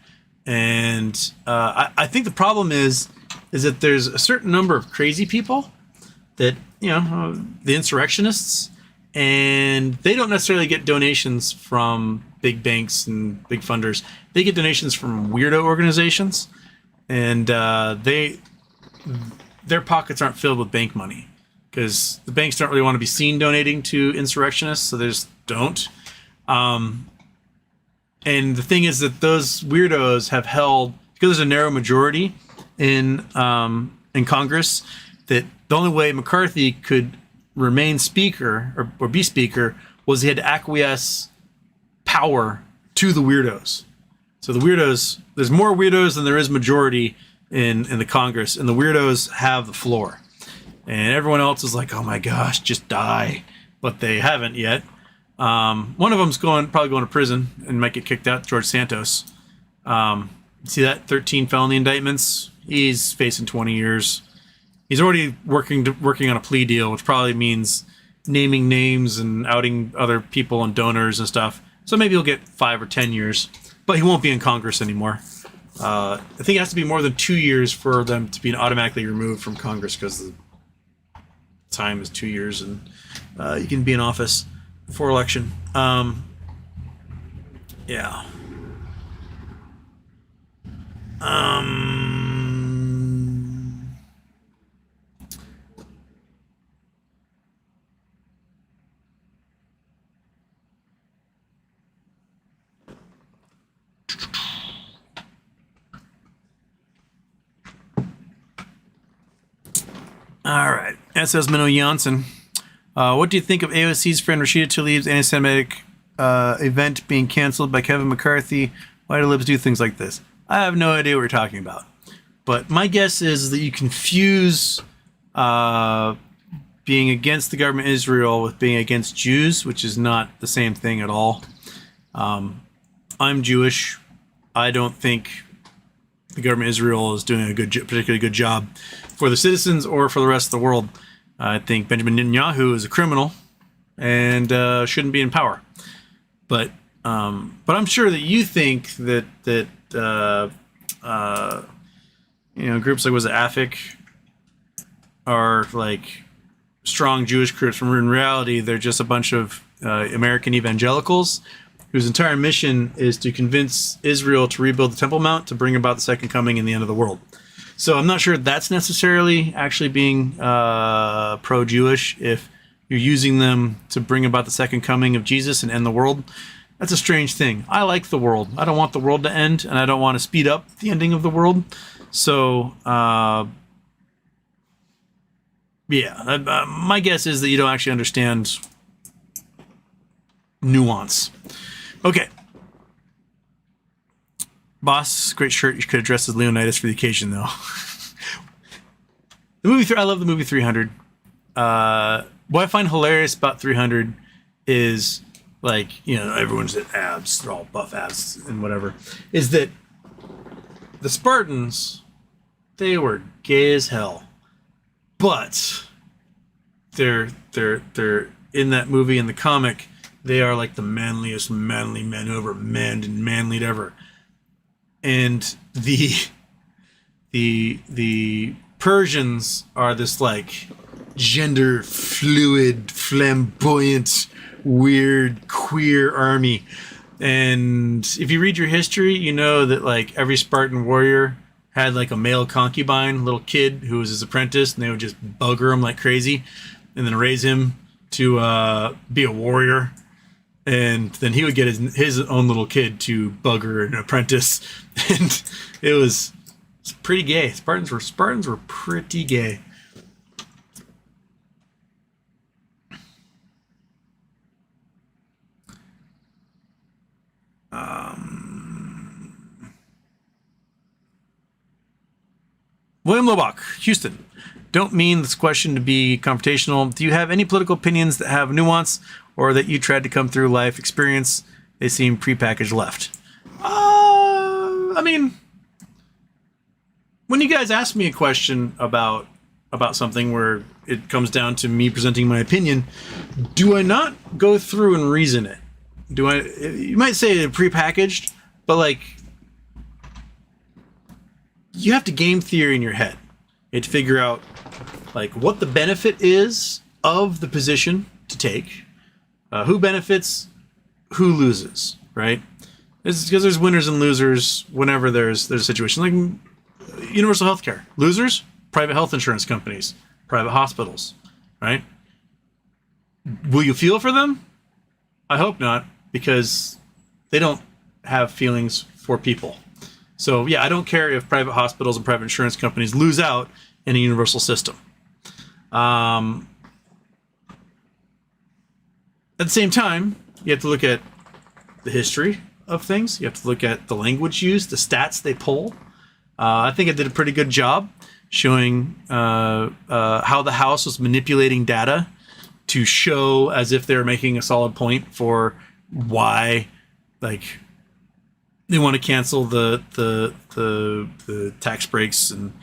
And I think the problem is that there's a certain number of crazy people that, you know, the insurrectionists, and they don't necessarily get donations from big banks and big funders. They get donations from weirdo organizations, and their pockets aren't filled with bank money because the banks don't really want to be seen donating to insurrectionists, so they just don't. And the thing is that those weirdos have held, because there's a narrow majority in Congress, that the only way McCarthy could remain speaker or be speaker was he had to acquiesce power to the weirdos. So the weirdos, there's more weirdos than there is majority in the Congress, and the weirdos have the floor. And everyone else is like, oh my gosh, just die. But they haven't yet. One of them's probably going to prison and might get kicked out, George Santos. See that? 13 felony indictments. He's facing 20 years. He's already working on a plea deal, which probably means naming names and outing other people and donors and stuff. So maybe he'll get 5 or 10 years, but he won't be in Congress anymore. I think it has to be more than 2 years for them to be automatically removed from Congress because the time is 2 years, and you can be in office before election. Yeah. All right. SS Minnow Janssen. What do you think of AOC's friend Rashida Tlaib's anti-Semitic event being canceled by Kevin McCarthy? Why do libs do things like this? I have no idea what you're talking about. But my guess is that you confuse being against the government of Israel with being against Jews, which is not the same thing at all. I'm Jewish. I don't think the government of Israel is doing a particularly good job for the citizens or for the rest of the world. I think Benjamin Netanyahu is a criminal and shouldn't be in power. But I'm sure that you think that groups like AFIC are like strong Jewish groups, when in reality they're just a bunch of American evangelicals whose entire mission is to convince Israel to rebuild the Temple Mount to bring about the second coming and the end of the world. So I'm not sure that's necessarily actually being pro-Jewish if you're using them to bring about the second coming of Jesus and end the world. That's a strange thing. I like the world. I don't want the world to end, and I don't want to speed up the ending of the world. So, my guess is that you don't actually understand nuance. Okay. Boss, great shirt. You could have dressed as Leonidas for the occasion, though. I love the movie 300. What I find hilarious about 300 is, like, you know, everyone's at abs, they're all buff abs and whatever, is that the Spartans, they were gay as hell, but they're in that movie, in the comic, they are like the manliest manly men ever, manned and manlied ever. And the Persians are this like gender fluid, flamboyant, weird, queer army. And if you read your history, you know that like every Spartan warrior had like a male concubine, little kid who was his apprentice, and they would just bugger him like crazy and then raise him to be a warrior. And then he would get his own little kid to bugger an apprentice. And it's pretty gay. Spartans were pretty gay. William Lobach, Houston. Don't mean this question to be confrontational. Do you have any political opinions that have nuance, or that you tried to come through life experience? They seem prepackaged left. I mean, when you guys ask me a question about something where it comes down to me presenting my opinion, do I not go through and reason it? You might say it's prepackaged, but like, you have to game theory in your head. You have to figure out like what the benefit is of the position to take, who benefits, who loses, right? It's because there's winners and losers whenever there's a situation like universal health care. Losers, private health insurance companies, private hospitals, right? Will you feel for them? I hope not, because they don't have feelings for people. So yeah, I don't care if private hospitals and private insurance companies lose out in a universal system. At the same time, you have to look at the history of things. You have to look at the language used, the stats they pull. I think I did a pretty good job showing how the House was manipulating data to show as if they're making a solid point for why, like, they want to cancel the tax breaks and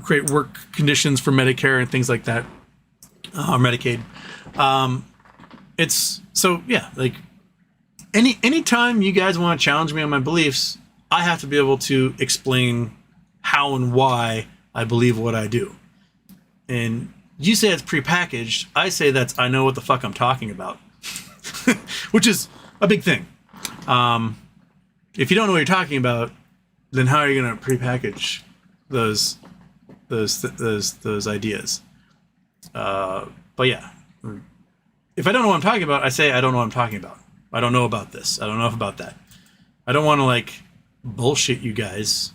create work conditions for Medicare and things like that, or Medicaid. It's so, yeah, like anytime you guys want to challenge me on my beliefs, I have to be able to explain how and why I believe what I do. And you say it's prepackaged. I say I know what the fuck I'm talking about, which is a big thing. If you don't know what you're talking about, then how are you going to prepackage those ideas? But yeah, if I don't know what I'm talking about, I say I don't know what I'm talking about. I don't know about this. I don't know about that. I don't want to like bullshit you guys.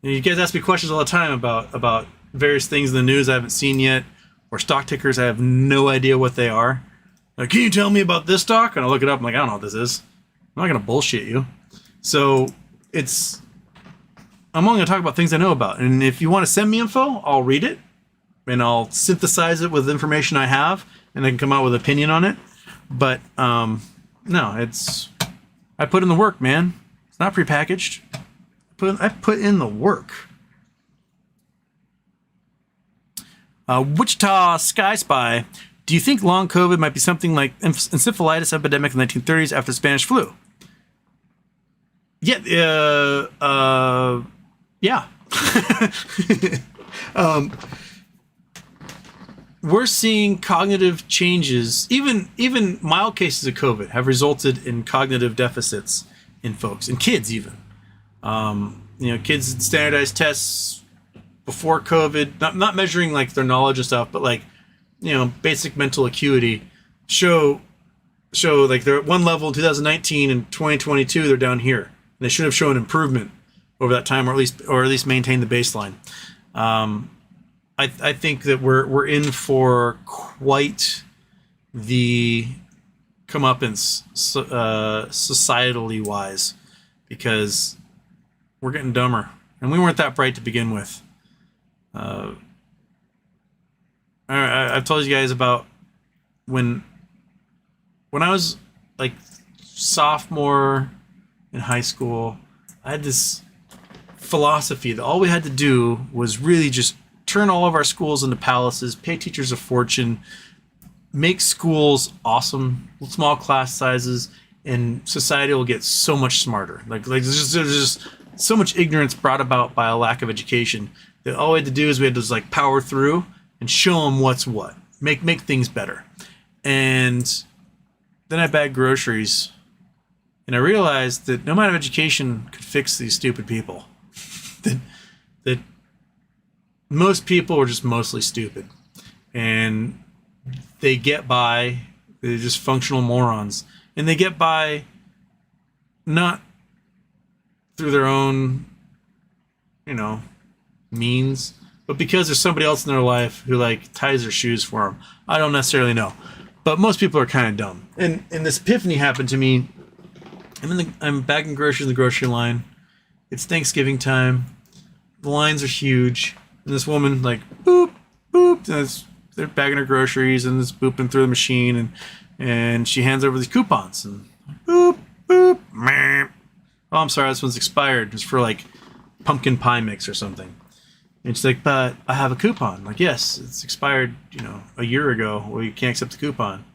You guys ask me questions all the time about various things in the news I haven't seen yet, or stock tickers I have no idea what they are. Like, can you tell me about this stock? And I look it up. I'm like, I don't know what this is. I'm not going to bullshit you. So I'm only going to talk about things I know about. And if you want to send me info, I'll read it and I'll synthesize it with information I have, and I can come out with an opinion on it. But no, I put in the work, man. It's not prepackaged. I put in the work. Wichita Sky Spy. Do you think long COVID might be something like encephalitis epidemic in the 1930s after the Spanish flu? Yeah. Yeah. We're seeing cognitive changes. Even mild cases of COVID have resulted in cognitive deficits in folks, in kids even. Kids did standardized tests before COVID, not measuring like their knowledge and stuff, but like basic mental acuity show like they're at one level in 2019 and 2022 they're down here. And they should have shown improvement over that time, or at least maintain the baseline. I think that we're in for quite the comeuppance societally wise, because we're getting dumber, and we weren't that bright to begin with. I've told you guys about when I was like sophomore in high school, I had this philosophy that all we had to do was really just turn all of our schools into palaces, pay teachers a fortune, make schools awesome, small class sizes, and society will get so much smarter. Like there's just so much ignorance brought about by a lack of education that all we had to do is we had to just like power through and show them what's what, make things better. And then I bagged groceries, and I realized that no amount of education could fix these stupid people. that most people are just mostly stupid, and they get by. They're just functional morons, and they get by not through their own, means, but because there's somebody else in their life who like ties their shoes for them. I don't necessarily know, but most people are kind of dumb. And this epiphany happened to me. I'm bagging groceries in the grocery line. It's Thanksgiving time. The lines are huge, and this woman like boop boop. And they're bagging her groceries and it's booping through the machine, and she hands over these coupons and boop boop. Meh. Oh, I'm sorry, this one's expired. It's for like pumpkin pie mix or something. And she's like, but I have a coupon. I'm like, yes, it's expired, a year ago. Well, you can't accept the coupon.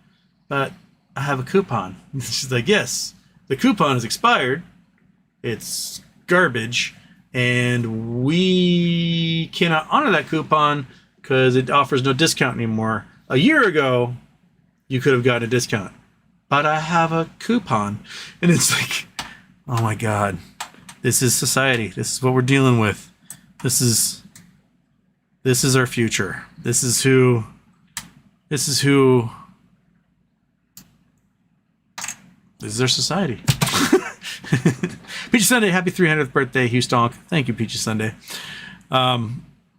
But I have a coupon. And she's like, yes, the coupon is expired. It's garbage. And we cannot honor that coupon because it offers no discount anymore. A year ago, you could have gotten a discount. But I have a coupon. And it's like, oh my God, this is society. This is what we're dealing with. This is our future. This is who. This is our society. Peachy Sunday, happy 300th birthday, Houston. Thank you, Peachy Sunday. But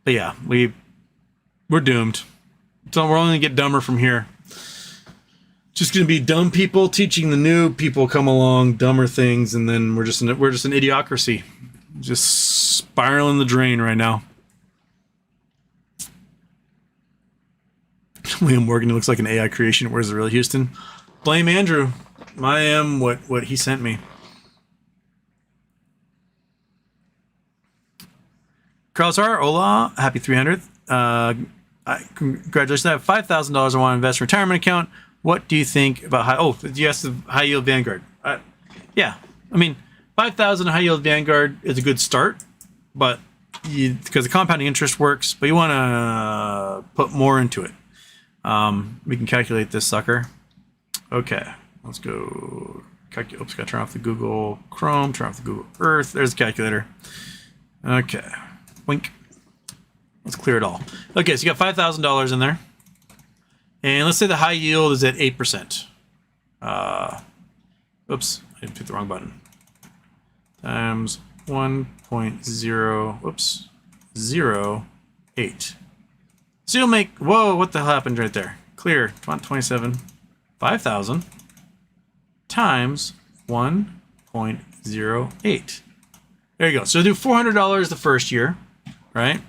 yeah, we're doomed. So we're only gonna get dumber from here. Just gonna be dumb people teaching the new people come along dumber things, and then we're just an idiocracy, just spiraling the drain right now. William Morgan, it looks like an AI creation. Where's the real Houston? Blame Andrew. I am what he sent me. Carlos R. Hola, happy 300th. Congratulations. I have $5,000 I want to invest in a retirement account. What do you think about you asked the high yield Vanguard. Yeah, I mean, 5,000 high yield Vanguard is a good start, but because the compounding interest works, but you want to put more into it. We can calculate this sucker. Okay, let's go. Oops, got to turn off the Google Chrome, turn off the Google Earth. There's the calculator. Okay, wink. Let's clear it all. Okay, so you got $5,000 in there. And let's say the high yield is at 8%. Oops, I hit the wrong button. Times 1.0, whoops, 0.8. So you'll make, whoa, what the hell happened right there? Clear, 27, 5,000 times 1.08. There you go. So do $400 the first year, right?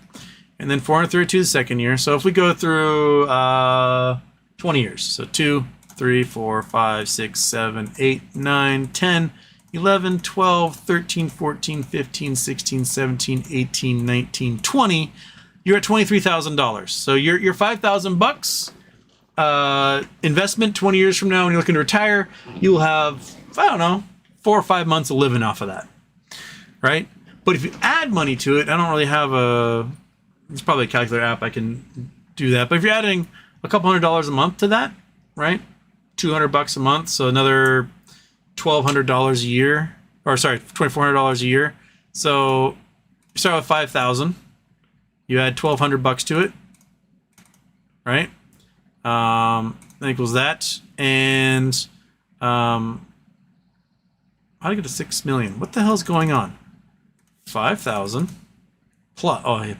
And then 432 the second year. So if we go through 20 years, so 2, 3, 4, 5, 6, 7, 8, 9, 10, 11, 12, 13, 14, 15, 16, 17, 18, 19, 20, you're at $23,000. So your $5,000 investment 20 years from now when you're looking to retire, you'll have, I don't know, 4 or 5 months of living off of that, right? But if you add money to it, I don't really have it's probably a calculator app I can do that. But if you're adding a couple $100 a month to that, right? $200 a month, so another $1,200 a year, or sorry, $2,400 a year. So you start with 5,000. You add $1,200 to it, right? That equals that. And how do I get to 6 million? What the hell's going on? 5,000 plus, oh, yeah,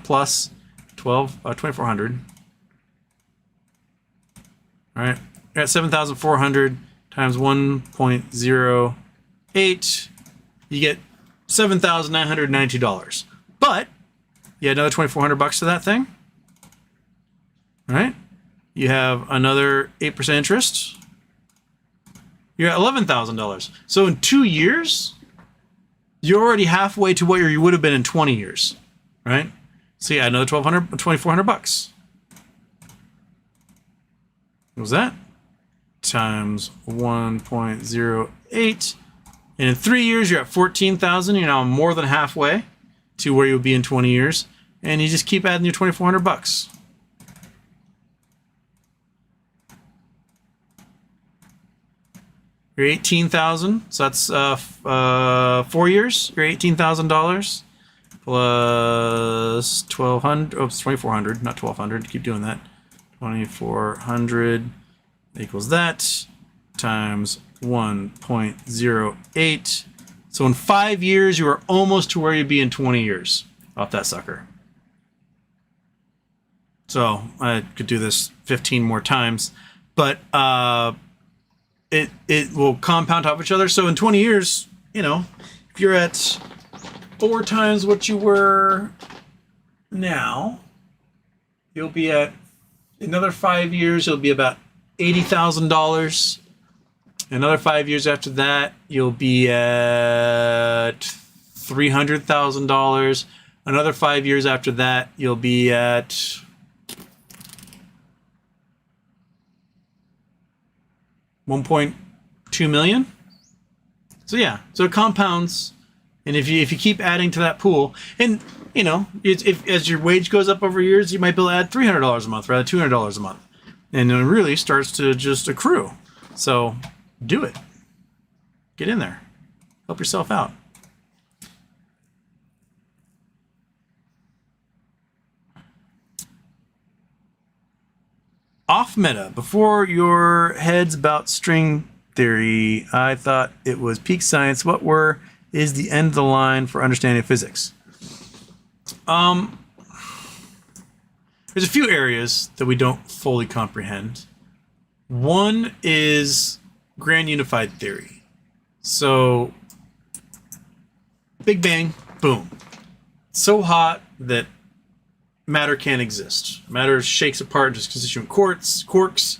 plus 2,400. All right, you're at 7,400 times 1.08. You get $7,992. But you add another $2,400 to that thing. All right, you have another 8% interest. You're at $11,000. So in 2 years, you're already halfway to what you would have been in 20 years, right? So you add another $2,400. What was that? Times 1.08. And in 3 years, you're at 14,000. You're now more than halfway to where you'll be in 20 years. And you just keep adding your $2,400. You're 18,000, so that's 4 years. You're $18,000 plus 1,200. Oh, it's 2,400, not 1,200. Keep doing that. 2,400 equals that times 1.08. So in 5 years, you are almost to where you'd be in 20 years off that sucker. So I could do this 15 more times, but it will compound top of each other. So in 20 years, you know, if you're at 4 times what you were now, you'll be at another 5 years, you'll be about $80,000. Another 5 years after that, you'll be at $300,000. Another 5 years after that, you'll be at $1.2 million. So yeah, so it compounds, and if you keep adding to that pool, and you know, if as your wage goes up over years, you might be able to add $300 a month rather than $200 a month, and it really starts to just accrue. So do it. Get in there. Help yourself out. Off meta, before your heads about string theory, I thought it was peak science. What is the end of the line for understanding physics? There's a few areas that we don't fully comprehend. One is grand unified theory. So, Big Bang, boom. So hot that matter can't exist. Matter shakes apart into constituent quarks.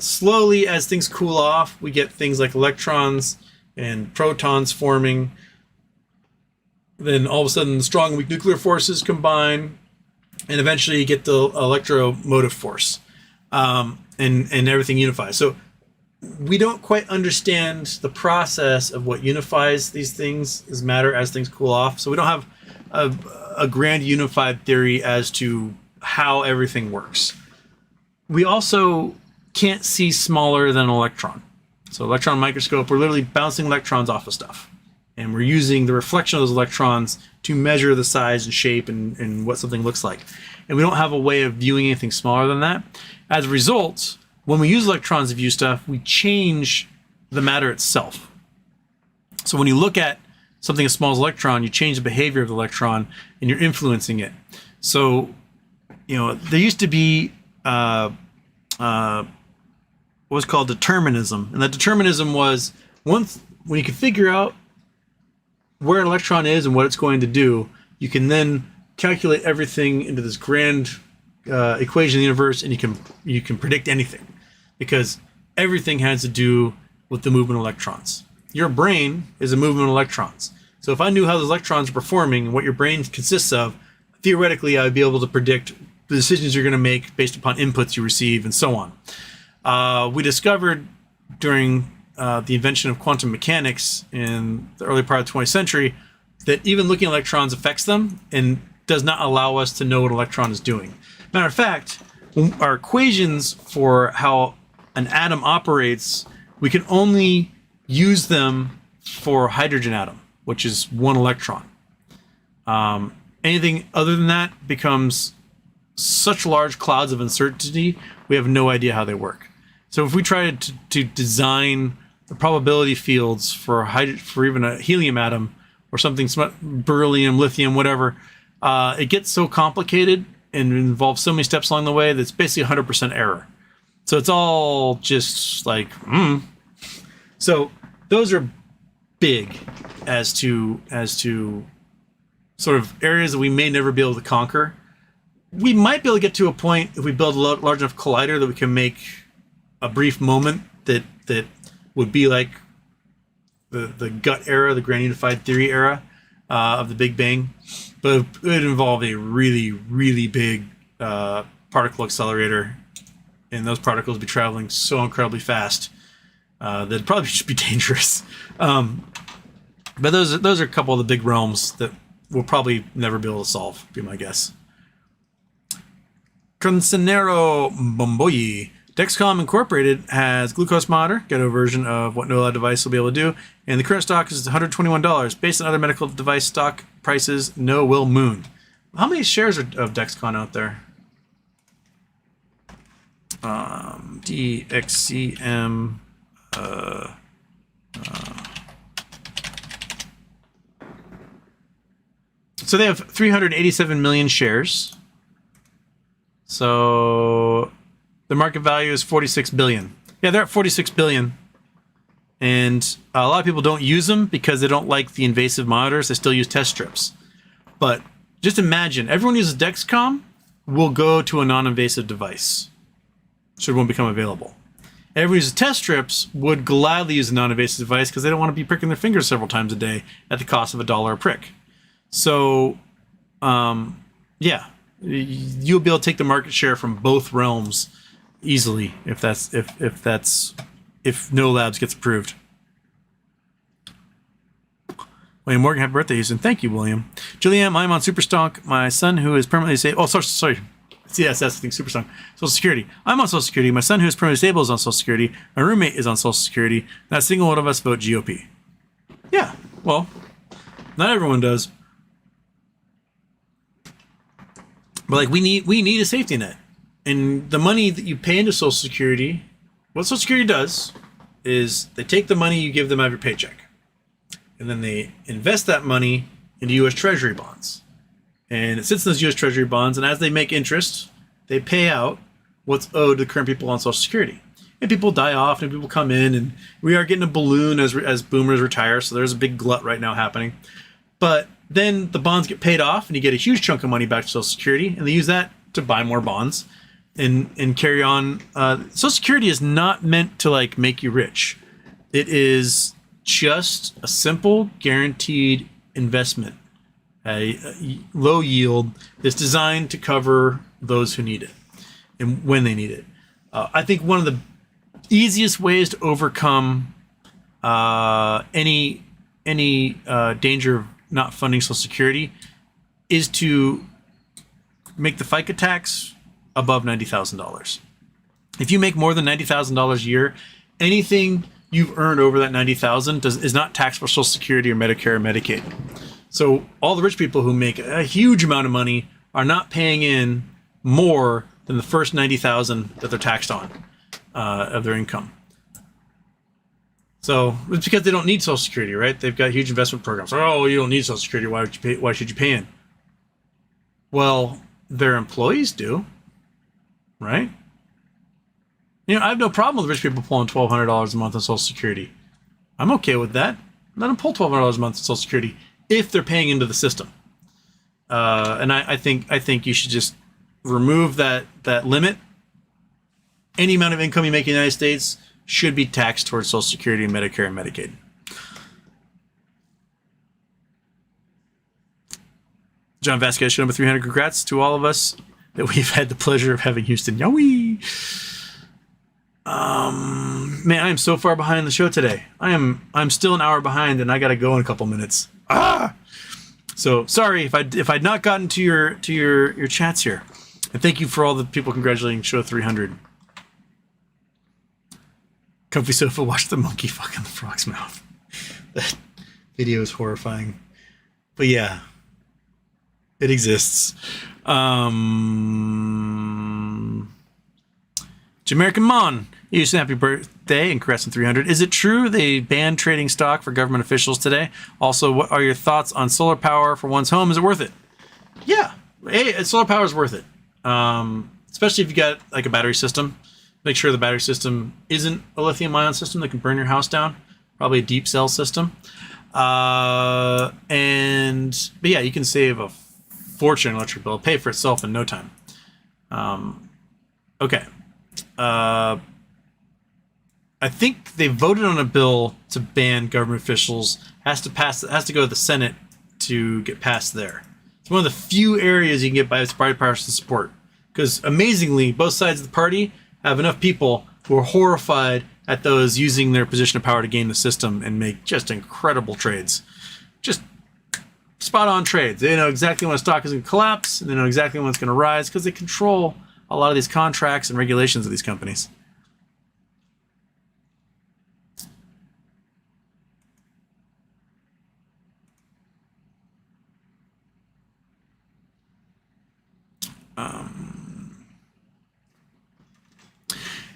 Slowly, as things cool off, we get things like electrons and protons forming. Then all of a sudden, the strong and weak nuclear forces combine, and eventually you get the electromotive force, and everything unifies. So we don't quite understand the process of what unifies these things as matter as things cool off. So we don't have a grand unified theory as to how everything works. We also can't see smaller than an electron. So electron microscope, we're literally bouncing electrons off of stuff. And we're using the reflection of those electrons to measure the size and shape and what something looks like. And we don't have a way of viewing anything smaller than that. As a result, when we use electrons to view stuff, we change the matter itself. So when you look at something as small as electron, you change the behavior of the electron and you're influencing it. So, you know, there used to be what was called determinism. And that determinism was when you can figure out where an electron is and what it's going to do, you can then calculate everything into this grand equation of the universe, and you can predict anything, because everything has to do with the movement of electrons. Your brain is a movement of electrons. So if I knew how those electrons are performing and what your brain consists of, theoretically I would be able to predict the decisions you're going to make based upon inputs you receive and so on. We discovered during the invention of quantum mechanics in the early part of the 20th century that even looking at electrons affects them and does not allow us to know what an electron is doing. Matter of fact, our equations for how an atom operates, we can only use them for a hydrogen atom, which is one electron. Anything other than that becomes such large clouds of uncertainty, we have no idea how they work. So if we try to design the probability fields for even a helium atom or something, beryllium, lithium, whatever, it gets so complicated and involves so many steps along the way that it's basically 100% error. So it's all just like, So those are big as to sort of areas that we may never be able to conquer. We might be able to get to a point if we build a large enough collider that we can make a brief moment that would be like the gut era, the grand unified theory era of the Big Bang. But it would involve a really, really big particle accelerator, and those particles would be traveling so incredibly fast that it'd probably just be dangerous. But those are a couple of the big realms that we'll probably never be able to solve, be my guess. Concenero Bomboyi. Dexcom Incorporated has glucose monitor, ghetto version of what no device will be able to do, and the current stock is $121. Based on other medical device stock prices, no will moon. How many shares of Dexcom out there? DXCM. So they have 387 million shares. So the market value is 46 billion. Yeah, they're at 46 billion. And a lot of people don't use them because they don't like the invasive monitors. They still use test strips. But just imagine, everyone uses Dexcom will go to a non-invasive device should one become available. Everyone who uses test strips would gladly use a non-invasive device because they don't want to be pricking their fingers several times a day at the cost of $1 a prick. So, yeah, you'll be able to take the market share from both realms easily if No Labs gets approved. William Morgan, happy birthday, Houston. Thank you, William. Julianne, I'm on Superstonk. My son, who is permanently disabled. Oh, sorry. CSS, I think Superstonk. Social Security. I'm on Social Security. My son, who is permanently disabled, is on Social Security. My roommate is on Social Security. Not a single one of us vote GOP. Yeah, well, not everyone does. But like we need a safety net. And the money that you pay into Social Security, what Social Security does is they take the money you give them out of your paycheck. And then they invest that money into U.S. Treasury bonds. And it sits in those U.S. Treasury bonds, and as they make interest, they pay out what's owed to the current people on Social Security. And people die off, and people come in, and we are getting a balloon as boomers retire, so there's a big glut right now happening. But then the bonds get paid off, and you get a huge chunk of money back to Social Security, and they use that to buy more bonds and carry on. Social Security is not meant to like make you rich. It is just a simple, guaranteed investment, a low yield that's designed to cover those who need it and when they need it. I think one of the easiest ways to overcome any danger of not funding Social Security is to make the FICA tax above $90,000. If you make more than $90,000 a year, anything you've earned over that $90,000 is not taxed for Social Security or Medicare or Medicaid. So all the rich people who make a huge amount of money are not paying in more than the first $90,000 that they're taxed on of their income. So it's because they don't need Social Security, right? They've got huge investment programs. Oh, you don't need Social Security. Why would you pay? Why should you pay in? Well, their employees do, right? You know, I have no problem with rich people pulling $1,200 a month on Social Security. I'm okay with that. Let them pull $1,200 a month on Social Security if they're paying into the system. And I think you should just remove that limit. Any amount of income you make in the United States should be taxed towards Social Security, Medicare, and Medicaid. John Vasquez, show number 300. Congrats to all of us that we've had the pleasure of having Houston. Yowie! Man, I am so far behind the show today. I'm still an hour behind, and I gotta go in a couple minutes. So sorry if I'd not gotten to your chats here, and thank you for all the people congratulating show 300. Comfy sofa, watch the monkey fuck in the frog's mouth. That video is horrifying, but yeah. It exists. Jamaican Mon, you said happy birthday and congrats on 300. Is it true they banned trading stock for government officials today? Also, what are your thoughts on solar power for one's home? Is it worth it? Yeah, solar power is worth it. Especially if you got like a battery system. Make sure the battery system isn't a lithium-ion system that can burn your house down. Probably a deep cell system. But yeah, you can save a fortune electric bill. Pay for itself in no time. Okay. I think they voted on a bill to ban government officials. Has to go to the Senate to get passed there. It's one of the few areas you can get bipartisan support. Because amazingly, both sides of the party have enough people who are horrified at those using their position of power to game the system and make just incredible trades. Just spot on trades. They know exactly when a stock is going to collapse, and they know exactly when it's going to rise because they control a lot of these contracts and regulations of these companies.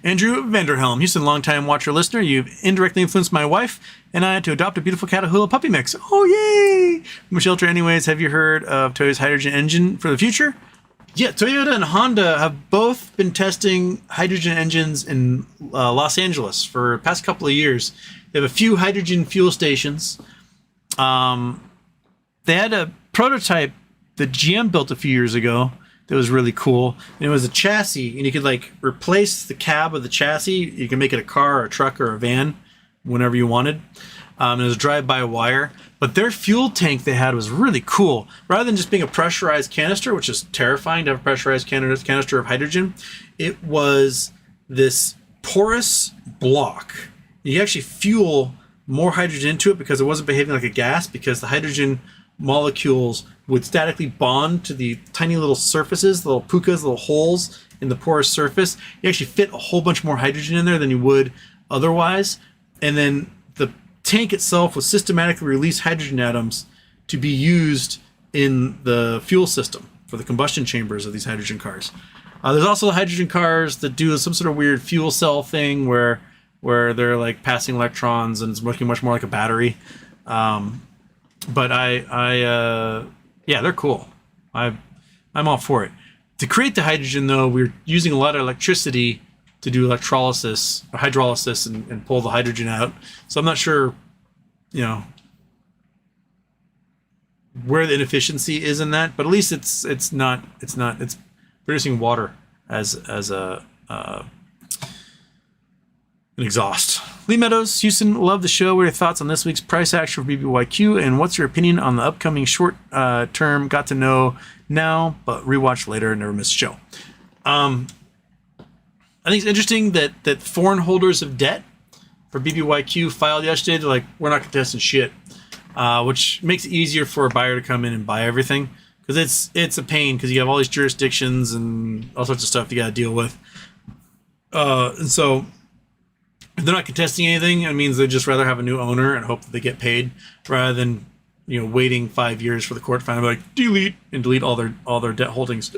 Andrew Vanderhelm, Houston, longtime watcher listener. You've indirectly influenced my wife and I to adopt a beautiful Catahoula puppy mix. Oh, yay! From a shelter anyways, have you heard of Toyota's hydrogen engine for the future? Yeah, Toyota and Honda have both been testing hydrogen engines in Los Angeles for the past couple of years. They have a few hydrogen fuel stations. They had a prototype that GM built a few years ago that was really cool. And it was a chassis, and you could like replace the cab of the chassis. You can make it a car or a truck or a van whenever you wanted. It was a drive-by-wire. But their fuel tank they had was really cool. Rather than just being a pressurized canister, which is terrifying to have a pressurized canister of hydrogen, it was this porous block. You actually fuel more hydrogen into it because it wasn't behaving like a gas, because the hydrogen molecules would statically bond to the tiny little surfaces, the little pukas, little holes in the porous surface. You actually fit a whole bunch more hydrogen in there than you would otherwise. And then the tank itself would systematically release hydrogen atoms to be used in the fuel system for the combustion chambers of these hydrogen cars. There's also the hydrogen cars that do some sort of weird fuel cell thing where they're like passing electrons and it's working much more like a battery. But yeah, they're cool. I'm all for it. To create the hydrogen, though, we're using a lot of electricity to do electrolysis or hydrolysis and pull the hydrogen out. So I'm not sure, where the inefficiency is in that, but at least it's producing water as an exhaust. Lee Meadows, Houston, love the show. What are your thoughts on this week's price action for BBYQ, and what's your opinion on the upcoming short term? Got to know now, but rewatch later. Never miss a show. I think it's interesting that foreign holders of debt for BBYQ filed yesterday. They're like, we're not contesting shit, which makes it easier for a buyer to come in and buy everything, because it's a pain because you have all these jurisdictions and all sorts of stuff you got to deal with. And so if they're not contesting anything, it means they'd just rather have a new owner and hope that they get paid rather than waiting 5 years for the court to finally like delete all their debt holdings.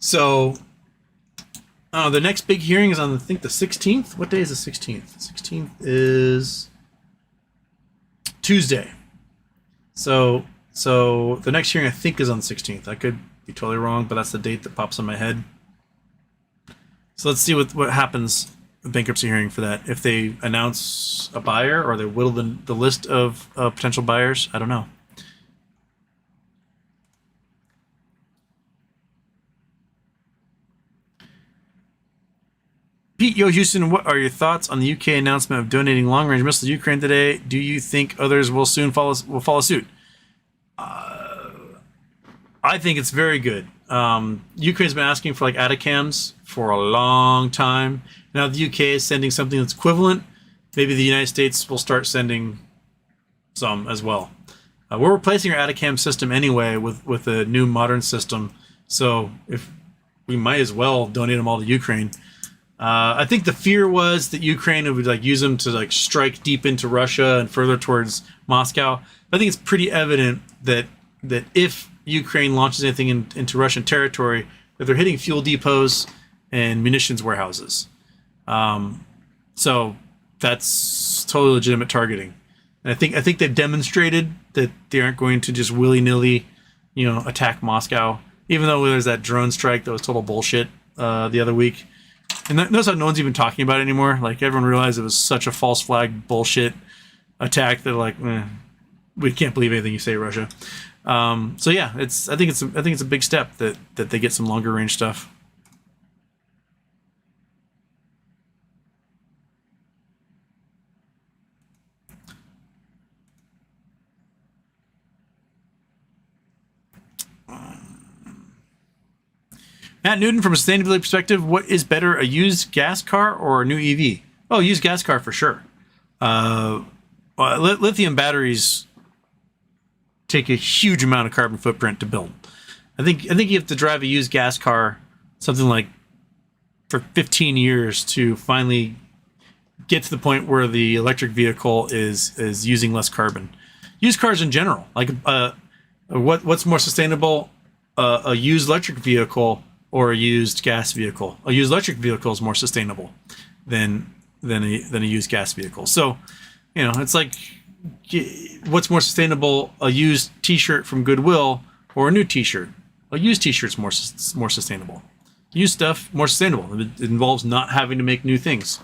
So the next big hearing is on, I think, the 16th. What day is the 16th? The 16th is Tuesday. So the next hearing, I think, is on the 16th. I could be totally wrong, but that's the date that pops in my head. So let's see what happens with bankruptcy hearing for that. If they announce a buyer or they whittle the list of potential buyers, I don't know. Pete, yo, Houston, what are your thoughts on the UK announcement of donating long-range missiles to Ukraine today? Do you think others will soon follow suit? I think it's very good. Ukraine's been asking for like ATACMS for a long time. Now the UK is sending something that's equivalent. Maybe the United States will start sending some as well. We're replacing our ATACMS system anyway with a new modern system. So if we might as well donate them all to Ukraine. I think the fear was that Ukraine would like use them to like strike deep into Russia and further towards Moscow. I think it's pretty evident that if Ukraine launches anything into Russian territory, that they're hitting fuel depots and munitions warehouses. So that's totally legitimate targeting. And I think they've demonstrated that they aren't going to just willy-nilly, attack Moscow. Even though there's that drone strike that was total bullshit the other week. And notice how no one's even talking about it anymore. Like everyone realized it was such a false flag bullshit attack that like we can't believe anything you say, Russia. So yeah, I think it's a big step that they get some longer range stuff. Matt Newton, from a sustainability perspective, what is better, a used gas car or a new EV? Oh, used gas car for sure. Lithium batteries take a huge amount of carbon footprint to build. I think you have to drive a used gas car something like for 15 years to finally get to the point where the electric vehicle is using less carbon. Used cars in general, like what's more sustainable, a used electric vehicle or a used gas vehicle? A used electric vehicle is more sustainable than a used gas vehicle. So, it's like, what's more sustainable, a used T-shirt from Goodwill or a new T-shirt? A used T-shirt's more sustainable. Used stuff more sustainable. It involves not having to make new things.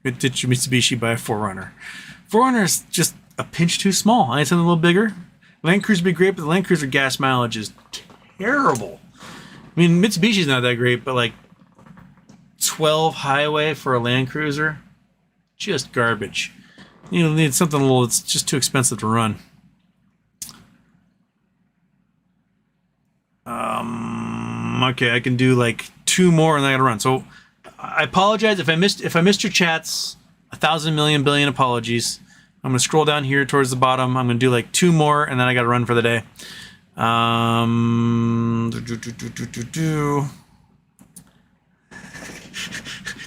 Good ditch Mitsubishi by a 4Runner. 4Runner is just a pinch too small. I need something a little bigger. Land Cruiser would be great, but the Land Cruiser gas mileage is terrible. I mean, Mitsubishi's not that great, but like 12 highway for a Land Cruiser, just garbage. You need something a little. It's just too expensive to run. Okay, I can do like 2 more and then I gotta run. So I apologize if I missed your chats. 1,000 million billion apologies. I'm gonna scroll down here towards the bottom. I'm gonna do like 2 more and then I gotta run for the day.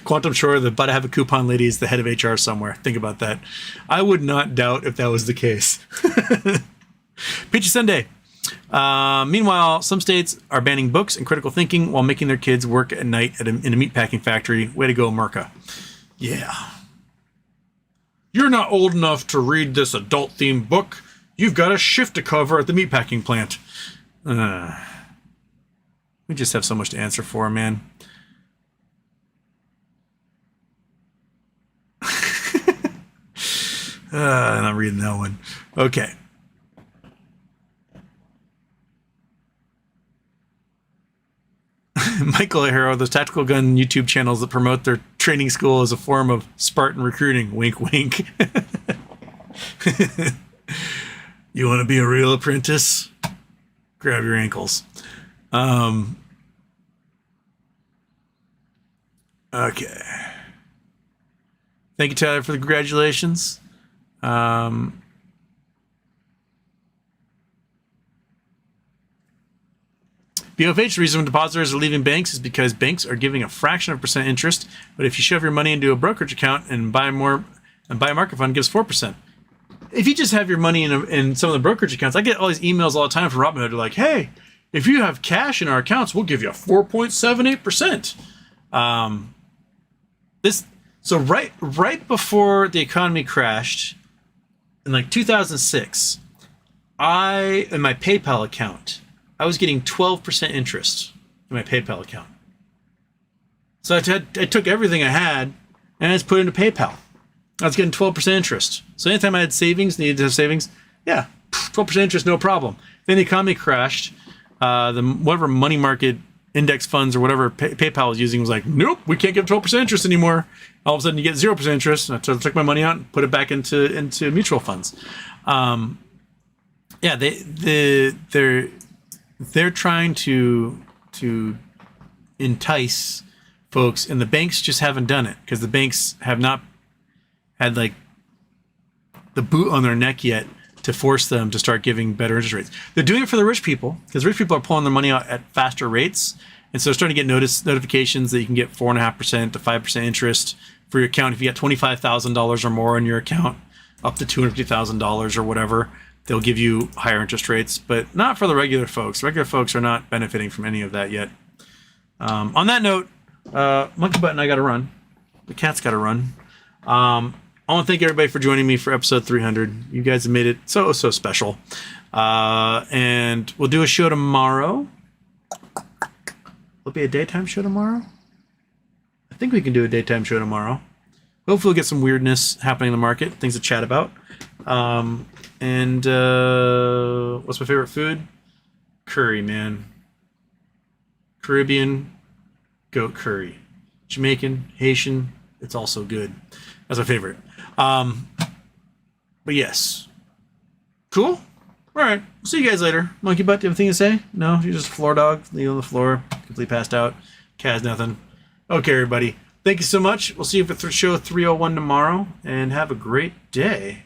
Quantum Shore, the but I have a coupon lady is the head of HR somewhere. Think about that. I would not doubt if that was the case. Peachy Sunday. Meanwhile, some states are banning books and critical thinking while making their kids work at night in a meatpacking factory. Way to go, Merca. Yeah. You're not old enough to read this adult-themed book. You've got a shift to cover at the meatpacking plant. We just have so much to answer for, man. I'm not reading that one. Okay. Michael Ahero, those tactical gun YouTube channels that promote their training school as a form of Spartan recruiting. Wink, wink. You want to be a real apprentice? Grab your ankles. Okay. Thank you, Tyler, for the congratulations. BOFH, the reason depositors are leaving banks is because banks are giving a fraction of a percent interest, but if you shove your money into a brokerage account and buy a market fund, it gives 4%. If you just have your money in some of the brokerage accounts, I get all these emails all the time from Robinhood. They're like, hey, if you have cash in our accounts, we'll give you a 4.78%. So right before the economy crashed, in like 2006, in my PayPal account, I was getting 12% interest in my PayPal account. So I took everything I had and I just put it into PayPal. I was getting 12% interest. So anytime I had savings, needed to have savings, yeah, 12% interest, no problem. Then the economy crashed. Whatever money market index funds or whatever PayPal was using was like, nope, we can't give 12% interest anymore. All of a sudden you get 0% interest. And I took my money out and put it back into mutual funds. Yeah, they're trying to entice folks, and the banks just haven't done it because the banks have not had like the boot on their neck yet to force them to start giving better interest rates. They're doing it for the rich people because rich people are pulling their money out at faster rates. And so they're starting to get notifications that you can get 4.5% to 5% interest for your account. If you got $25,000 or more in your account, up to $250,000 or whatever, they'll give you higher interest rates, but not for the regular folks. Regular folks are not benefiting from any of that yet. On that note, Monkey Butt and I got to run. The cat's got to run. I want to thank everybody for joining me for episode 300. You guys have made it so special. And we'll do a show tomorrow. Will it be a daytime show tomorrow? I think we can do a daytime show tomorrow. Hopefully we'll get some weirdness happening in the market, things to chat about. And what's my favorite food? Curry, man. Caribbean goat curry. Jamaican, Haitian, it's also good. That's my favorite. But yes. Cool. All right. See you guys later. Monkey Butt, do you have anything to say? No? You're just a floor dog, laying on the floor, completely passed out. Cat has nothing. Okay, everybody. Thank you so much. We'll see you for show 301 tomorrow, and have a great day.